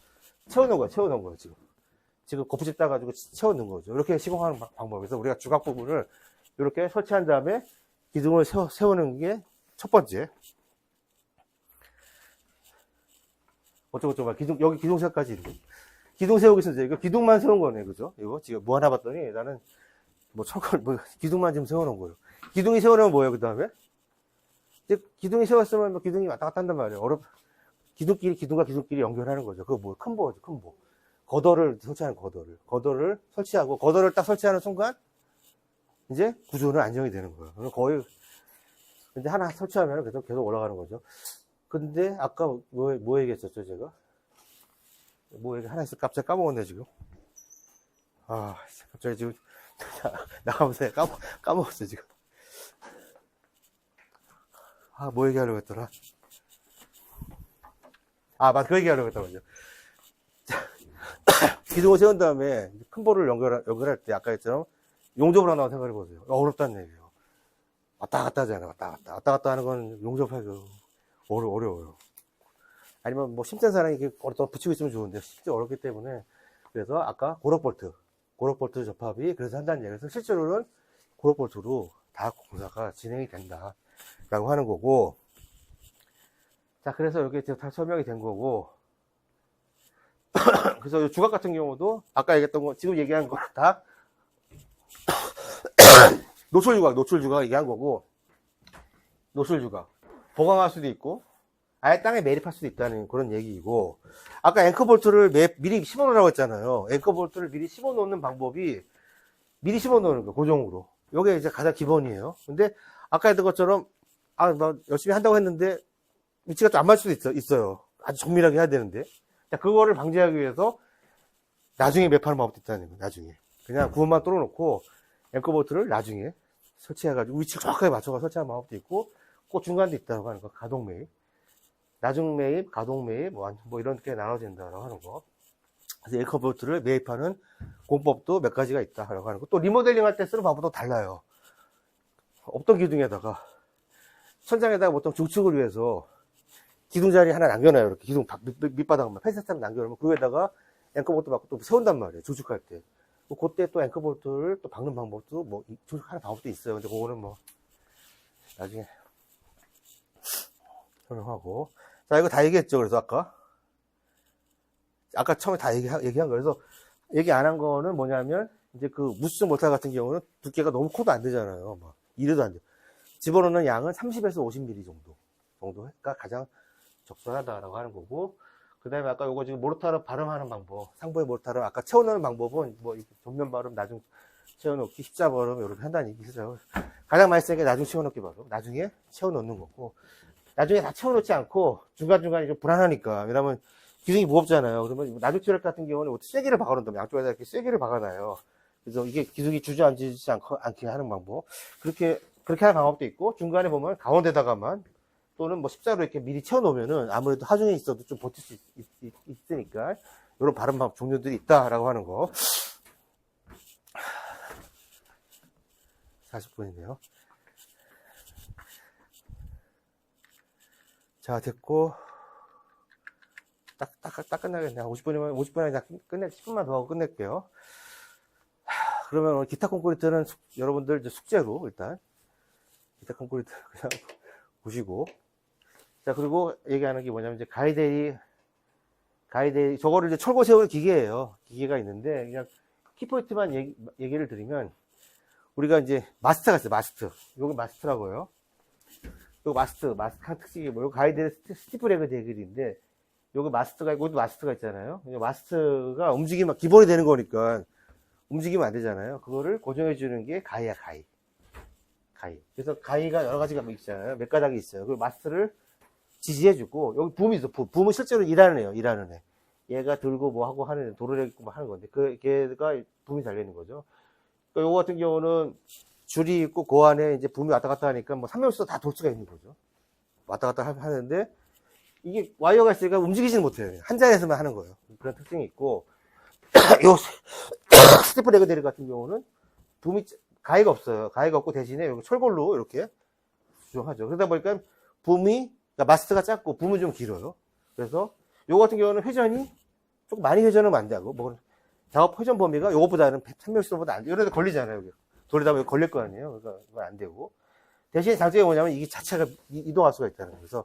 채워 놓은 거예요, 지금. 지금 거푸집 따가지고 채워놓는 거죠. 이렇게 시공하는 방법에서 우리가 주각 부분을 이렇게 설치한 다음에 기둥을 세우는 게 첫 번째. 어쩌고저쩌고 여기 기둥색까지 있는. 기둥 세우기 있어요. 이거 기둥만 세운 거네, 그죠? 이거 지금 뭐 하나 봤더니 나는 기둥만 지금 세워놓은 거예요. 기둥이 세워놓으면 뭐예요, 그 다음에? 기둥이 세웠으면 기둥이 왔다 갔다 한단 말이에요. 기둥과 기둥끼리 연결하는 거죠. 그거 뭐예요? 컴보죠, 컴보. 거더를 설치하고, 거더를 딱 설치하는 순간, 이제 구조는 안정이 되는 거예요. 거의, 근데 하나 설치하면 계속 올라가는 거죠. 근데 아까 뭐 얘기했었죠, 제가? 하나 있어, 갑자기 까먹었네, 지금. 갑자기 지금, 나가면서 까먹었어, 지금. 뭐 얘기하려고 했더라? 맞아, 그 얘기하려고 했단 말이죠. 기둥을 세운 다음에 큰 볼을 연결할 때 아까 했처럼 용접을 한다고 생각해 보세요. 어렵다는 얘기예요. 왔다 갔다 하잖아요. 왔다 갔다 하는 건 용접하기 어려워요. 아니면 뭐 심센 사람이 이렇게 붙이고 있으면 좋은데 실제 어렵기 때문에 그래서 아까 고럭볼트 접합이 그래서 한다는 얘기예요. 그래서 실제로는 고럭볼트로 다 공사가 진행이 된다라고 하는 거고. 자, 그래서 이렇게 다 설명이 된 거고. 그래서 주각 같은 경우도 아까 얘기했던 거 지금 얘기한 거 다 노출 주각 얘기한 거고, 노출 주각 보강할 수도 있고 아예 땅에 매립할 수도 있다는 그런 얘기이고, 아까 앵커 볼트를 미리 심어 놓으라고 했잖아요. 앵커 볼트를 미리 심어 놓는 방법이 미리 심어 놓는 거 고정으로 요게 이제 가장 기본이에요. 근데 아까 했던 것처럼 뭐 열심히 한다고 했는데 위치가 좀 안 맞을 수도 있어요. 아주 정밀하게 해야 되는데. 자, 그거를 방지하기 위해서 나중에 매파는 방법도 있다는 거예요. 나중에 그냥 구멍만 뚫어놓고 앵커볼트를 나중에 설치해가지고 위치를 정확하게 맞춰서 설치하는 방법도 있고, 그 중간도 있다고 하는 거. 가동 매입, 나중 매입, 가동 매입, 뭐 이렇게 나눠진다고 하는 거. 그래서 앵커볼트를 매입하는 공법도 몇 가지가 있다라고 하는 거. 또 리모델링 할 때 쓰는 방법도 달라요. 없던 기둥에다가 천장에다가 보통 중축을 위해서 기둥 자리 하나 남겨놔요. 이렇게 기둥 밑바닥만 펜스탑 남겨놓으면 그 위에다가 앵커볼트 받고 또 세운단 말이에요. 조축할 때. 그때 또 앵커볼트를 또 박는 방법도 뭐 조축하는 방법도 있어요. 근데 그거는 뭐 나중에 설명하고. 자, 이거 다 얘기했죠. 그래서 아까 처음에 다 얘기한 거예요. 그래서 얘기 안 한 거는 뭐냐면, 이제 그 무수증 모탈 같은 경우는 두께가 너무 커도 안 되잖아요. 막 이래도 안 돼. 집어넣는 양은 30에서 50mm 정도가 가장 적절하다라고 하는 거고. 그 다음에 아까 요거 지금 모르타르 발음하는 방법, 상부의 모르타르 아까 채워넣는 방법은 뭐 전면 발음, 나중 채워넣기, 십자 발음 이렇게 한다는 얘기죠. 가장 많이 쓰는 게 나중 채워넣기 발음, 나중에 채워넣는 거고. 나중에 다 채워놓지 않고 중간중간에 좀 불안하니까. 왜냐면 기둥이 무겁잖아요. 그러면 나중 채워넣기 같은 경우는 쐐기를 박아놓는다면 양쪽에다 이렇게 쐐기를 박아놔요. 그래서 이게 기둥이 주저앉지 않게 하는 방법. 그렇게 하는 방법도 있고, 중간에 보면 가운데다가만 또는 뭐 십자로 이렇게 미리 채워놓으면은 아무래도 하중에 있어도 좀 버틸 수 있으니까 이런 발음 방법 종류들이 있다라고 하는 거. 40분이네요. 자, 됐고. 딱 끝나겠네. 50분이면 그냥 10분만 더 하고 끝낼게요. 그러면 기타 콘크리트는 여러분들 이제 숙제로 일단 기타 콘크리트 그냥 보시고. 자, 그리고 얘기하는 게 뭐냐면, 이제 가이데이, 저거를 이제 철거 세우는 기계예요. 기계가 있는데, 그냥 키포인트만 얘기를 드리면, 우리가 이제 마스터가 있어요, 마스터. 요게 마스터라고요. 요 마스터 특징이 뭐예요? 가이데이 스티프레그 대결인데, 요게 마스터가 있고, 여기도 마스터가 있잖아요. 마스터가 움직이면, 기본이 되는 거니까, 움직이면 안 되잖아요. 그거를 고정해주는 게 가이야, 가이. 그래서 가이가 여러 가지가 있잖아요. 몇 가닥이 있어요. 그 마스터를 지지해주고, 여기 붐이 있어. 붐은 실제로 일하는 애. 얘가 들고 뭐 하고 하는, 도로를 뭐 하는 건데, 걔가 붐이 달려있는 거죠. 그러니까 요거 같은 경우는 줄이 있고, 그 안에 이제 붐이 왔다 갔다 하니까 뭐 3명씩 다 돌 수가 있는 거죠. 왔다 갔다 하는데, 이게 와이어가 있으니까 움직이지는 못해요. 한 자리에서만 하는 거예요. 그런 특징이 있고, 요 스티프 레그 데리 같은 경우는 붐이, 가위가 없어요. 가위가 없고 대신에 여기 철골로 이렇게 수정하죠. 그러다 보니까 붐이, 그러니까 마스터가 작고 붐은 좀 길어요. 그래서 요거 같은 경우는 회전이 조금 많이 회전하면 안 되고, 뭐 작업 회전 범위가 요것보다는 3명씩보다 안 돼요. 이런 데 걸리잖아요. 여기. 돌리다 보면 걸릴 거 아니에요. 그러니까 그건 안 되고. 대신에 장점이 뭐냐면 이게 자체가 이동할 수가 있다는 거예요. 그래서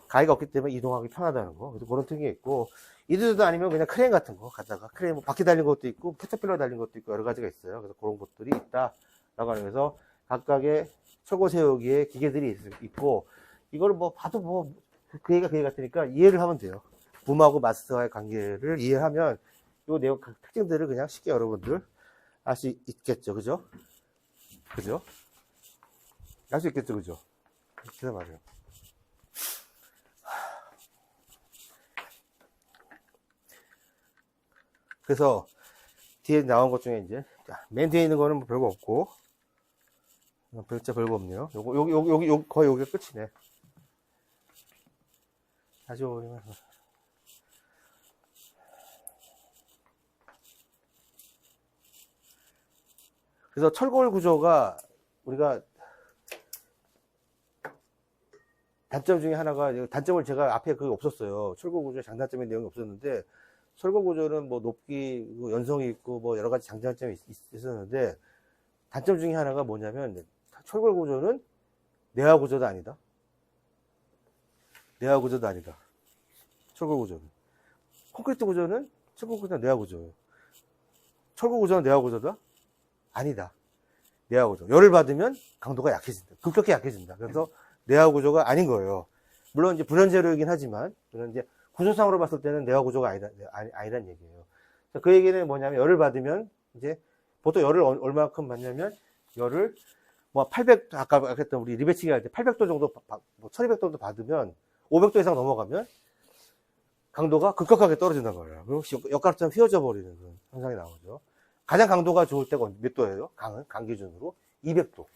가위가 없기 때문에 이동하기 편하다는 거. 그래서 그런 특징이 있고, 이들도 아니면 그냥 크레인 같은 거 갖다가, 크레인 뭐 바퀴 달린 것도 있고, 캐터필러 달린 것도 있고, 여러 가지가 있어요. 그래서 그런 것들이 있다라고 하면서 각각의 철거 세우기에 기계들이 있고, 이거를 뭐 봐도 뭐 그 얘기가 그 얘기 같으니까 이해를 하면 돼요. 붐하고 마스터와의 관계를 이해하면 요 내용 각 특징들을 그냥 쉽게 여러분들 알 수 있겠죠. 그죠? 알 수 있겠죠. 그죠? 그래서 말이에요. 그래서 뒤에 나온 것 중에 이제 맨 뒤에 있는 거는 뭐 별거 없고, 진짜 별거 없네요. 요거 거의 여기가 끝이네. 다시 오면 그래서 철골 구조가 우리가 단점 중에 하나가, 단점을 제가 앞에 그게 없었어요. 철골 구조의 장단점의 내용이 없었는데, 철골 구조는 뭐 높이, 연성이 있고 뭐 여러 가지 장단점이 있었는데, 단점 중에 하나가 뭐냐면, 철골 구조는 내화 구조도 아니다. 철골 구조는. 콘크리트 구조는, 철골 구조는 내화 구조예요. 철골 구조는 내화 구조다? 아니다. 내화 구조. 열을 받으면 강도가 약해진다. 급격히 약해진다. 그래서 내화 구조가 아닌 거예요. 물론 이제 불연재료이긴 하지만, 그런 이제 구조상으로 봤을 때는 내화 구조가 아니란 얘기예요. 그 얘기는 뭐냐면, 열을 받으면, 이제, 보통 열을 얼마큼 받냐면, 열을 뭐 800, 아까 했던 우리 리베치기 할 때 800도 정도, 뭐 1200도도 받으면 500도 이상 넘어가면 강도가 급격하게 떨어진단 말이에요. 그럼 역가락처럼 휘어져 버리는 그런 현상이 나오죠. 가장 강도가 좋을 때가 몇 도예요? 강 기준으로 200도.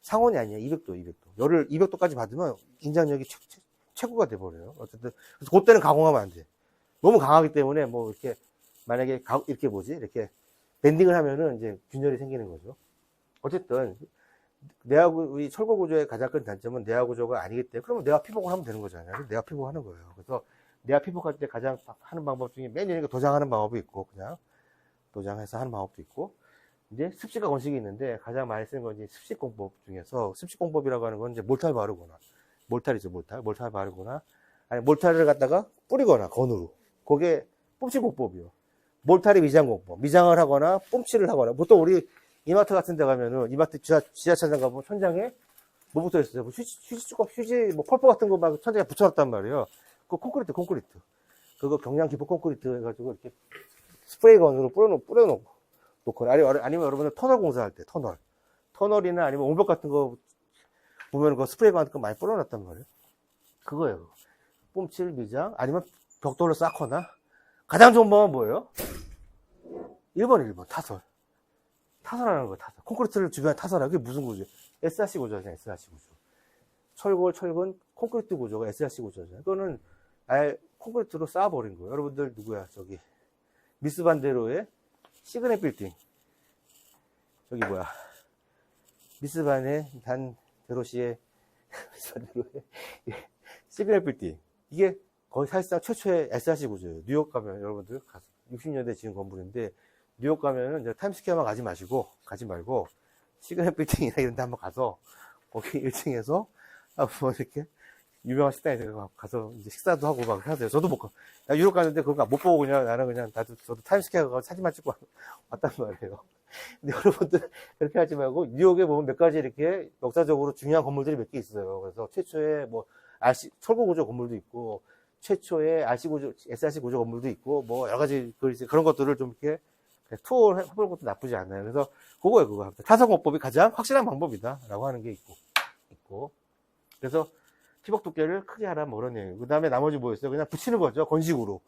상온이 아니에요. 200도. 열을 200도까지 받으면 긴장력이 최고가 돼버려요. 어쨌든 그래서 그때는 가공하면 안 돼. 너무 강하기 때문에 뭐 이렇게 만약에 이렇게 밴딩을 하면은 이제 균열이 생기는 거죠. 어쨌든 내화 우리 철골 구조의 가장 큰 단점은 내화 구조가 아니기 때문에 그러면 내화 피복을 하면 되는 거잖아요. 내화 피복하는 거예요. 그래서 내화 피복할 때 가장 하는 방법 중에 맨 위에 도장하는 방법이 있고 그냥 도장해서 하는 방법도 있고 이제 습식과 건식이 있는데 가장 많이 쓰는 건 이제 습식 공법 중에서 습식 공법이라고 하는 건 이제 몰탈 바르거나 몰탈이죠. 몰탈 바르거나 아니 몰탈을 갖다가 뿌리거나 건으로 그게 뿜칠 공법이요. 몰탈이 미장 공법 미장을 하거나 뿜칠을 하거나 보통 우리 이마트 같은 데 가면은 이마트 지하철장 가보면 천장에 뭐 붙어 있어요. 뭐 휴지 뭐 펄퍼 같은 거 막 천장에 붙여놨단 말이에요. 그 콘크리트 그거 경량 기포 콘크리트 해가지고 이렇게 스프레이건으로 뿌려놓고 아니면 여러분들 터널 공사할 때 터널이나 아니면 옹벽 같은 거 보면 그 스프레이건 같은 거 많이 뿌려놨단 말이에요. 그거예요. 뿜칠 미장 아니면 벽돌을 쌓거나 가장 좋은 방법은 뭐예요? 1번 타설하는 거예요. 타설. 콘크리트를 주변에 타설하는 게 무슨 구조예요? SRC 구조잖아요. SRC 구조. 철근 콘크리트 구조가 SRC 구조잖아요. 이거는 아예 콘크리트로 쌓아버린 거예요. 여러분들 누구야? 저기 미스 반데로의 시그넷 빌딩. 저기 뭐야? 미스 반데로의 시그넷 빌딩. 이게 거의 사실상 최초의 SRC 구조예요. 뉴욕 가면 여러분들 60년대 지은 건물인데 뉴욕 가면은 이제 타임스퀘어만 가지 말고 시그넷 빌딩이나 이런 데 한번 가서 거기 1층에서 뭐 이렇게 유명한 식당에 가서 이제 식사도 하고 막 하세요. 저도 유럽 가는데 그거 못 보고 나는 저도 타임스퀘어 가서 사진만 찍고 왔단 말이에요. 근데 여러분들 그렇게 하지 말고 뉴욕에 보면 몇 가지 이렇게 역사적으로 중요한 건물들이 몇 개 있어요. 그래서 최초의 뭐 철거 구조 건물도 있고 최초의 SRC 구조 건물도 있고 뭐 여러 가지 그런 것들을 좀 이렇게 투어를 해보는 것도 나쁘지 않아요. 그래서 그거 타설공법이 가장 확실한 방법이다라고 하는 게 있고 그래서 피복 두께를 크게 하라 뭐 그런 내용. 그 다음에 나머지 뭐였어요? 그냥 붙이는 거죠. 건식으로.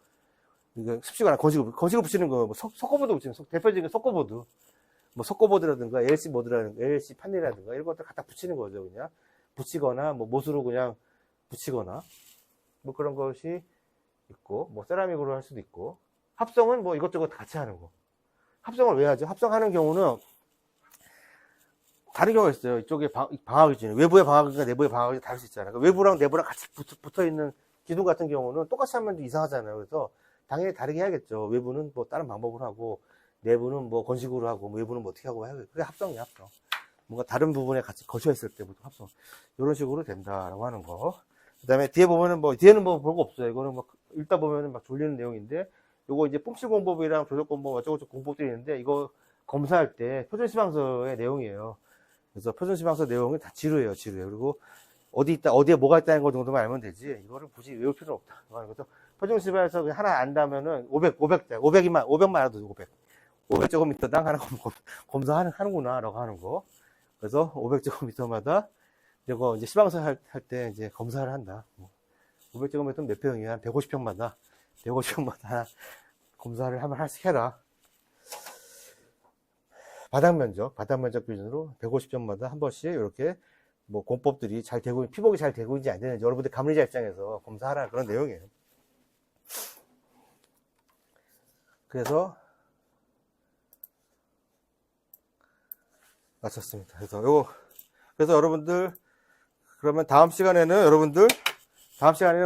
이거 습식을 건식으로 붙이는 거, 뭐 석고보드 붙이는 대표적인 석고보드. 뭐 석고보드라든가 LC 보드라든가 LC 판넬이라든가 이런 것들 갖다 붙이는 거죠. 그냥 붙이거나 뭐 못으로 그냥 붙이거나 뭐 그런 것이 있고 뭐 세라믹으로 할 수도 있고 합성은 뭐 이것저것 같이 하는 거. 합성을 왜 하죠? 합성하는 경우는 다른 경우가 있어요. 이쪽에 방화 기준이 외부의 방화 기준과 내부의 방화 기준이 다를 수 있잖아요. 그러니까 외부랑 내부랑 같이 붙어 있는 기둥 같은 경우는 똑같이 하면 좀 이상하잖아요. 그래서 당연히 다르게 해야겠죠. 외부는 뭐 다른 방법으로 하고 내부는 뭐 건식으로 하고 뭐 외부는 뭐 어떻게 하고 해야 그게 합성이야, 합성. 뭔가 다른 부분에 같이 거쳐 있을 때부터 합성. 이런 식으로 된다라고 하는 거. 그 다음에 뒤에 보면은 뒤에는 뭐 별거 없어요. 이거는 막 읽다 보면은 막 졸리는 내용인데 요거 이제 뿜칠 공법이랑 조절 공법 어쩌고저쩌고 공법들이 있는데 이거 검사할 때 표준시방서의 내용이에요. 그래서 표준시방서 내용은 다 지루해요. 그리고 어디에 뭐가 있다는 거 정도만 알면 되지. 이거를 굳이 외울 필요는 없다. 그래서 표준시방에서 그냥 하나 안다면은 500만 알아도 500제곱미터당 하나 검사하는구나, 라고 하는 거. 그래서 500제곱미터마다 이거 이제 시방서 할 때 이제 검사를 한다. 500제곱미터는 몇 평이야? 한 150평마다 하나 검사를 한번 하씩 해라. 바닥 면적 기준으로 150점마다 한 번씩 이렇게 뭐 공법들이 잘 되고, 피복이 잘 되고 있는지 안 되는지 여러분들 감리자 입장에서 검사하라 그런 내용이에요. 그래서 마쳤습니다. 그래서 여러분들 그러면 다음 시간에는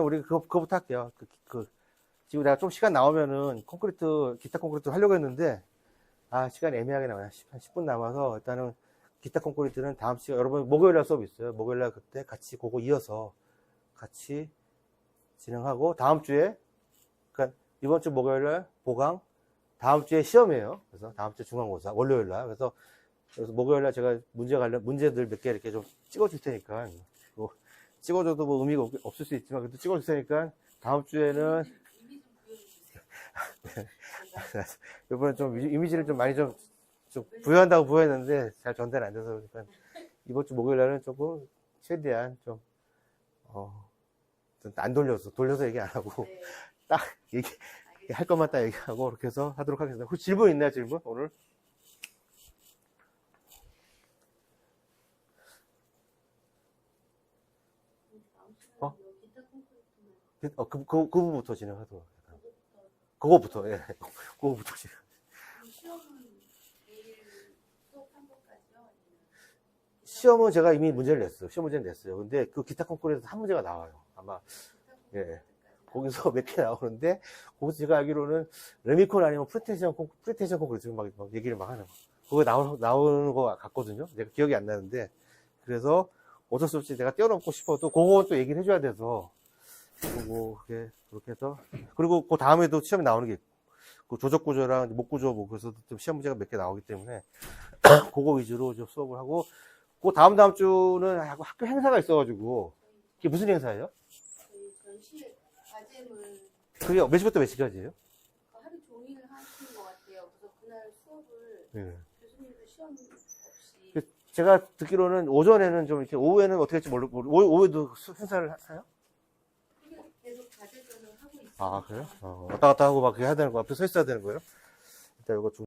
우리 그거부터 할게요. 지금 내가 좀 시간 나오면은 기타 콘크리트 하려고 했는데 시간이 애매하게 나와요. 한 10분 남아서 일단은 기타 콘크리트는 다음 시간 여러분 목요일날 수업 있어요. 목요일날 그때 같이 그거 이어서 같이 진행하고 다음 주에 그러니까 이번 주 목요일날 보강 다음 주에 시험이에요. 그래서 다음 주 중간고사 월요일날 그래서 목요일날 제가 문제들 몇 개 이렇게 좀 찍어줄 테니까 뭐 찍어줘도 뭐 의미가 없을 수 있지만 그래도 찍어줄 테니까 다음 주에는 이번에 좀 이미지를 좀 많이 좀 좀 부여한다고 부여했는데 잘 전달 안 돼서 그러니까 이번 주 목요일 날은 조금 최대한 좀 안 돌려서 얘기 안 하고 네. 딱 할 것만 딱 얘기하고 그렇게 해서 하도록 하겠습니다. 혹시 질문 있나요, 질문 오늘? 그 부분부터 진행하도록. 그거부터, 예. 그거부터 진행. 시험은 내일 수업한 것까지요? 아니면 시험은 제가 이미 문제를 냈어요. 시험 문제를 냈어요. 근데 그 기타 콩쿠르에서 한 문제가 나와요. 아마, 예. 거기서 몇 개 나오는데, 거기서 제가 알기로는 레미콘 아니면 프리텐션 콩쿠르 지금 막 얘기를 막 하는 거. 그거 나오는 거 같거든요. 내가 기억이 안 나는데. 그래서 어쩔 수 없이 내가 뛰어넘고 싶어도 그거 또 얘기를 해줘야 돼서. 그리고 그렇게 해서. 그리고 그 다음에도 시험이 나오는 게 있고. 그 조적 구조랑 목 구조 뭐 그래서 좀 시험 문제가 몇 개 나오기 때문에 그거 위주로 좀 수업을 하고 그 다음 주는 학교 행사가 있어가지고 그게 무슨 행사예요? 저희 전시 과제물 그게 몇 시부터 몇 시까지예요? 하루 종일 하시는 것 같아요. 그래서 그날 수업을 네. 교수님도 시험 없이 제가 듣기로는 오전에는 좀 이렇게 오후에는 어떻게 할지 모르고 오후에도 행사를 하세요? 계속 과제전을 하고 있어요. 아 그래요? 왔다 갔다 하고 막 해야 되는 거 앞에 서 있어야 되는 거예요? 일단 이거 좀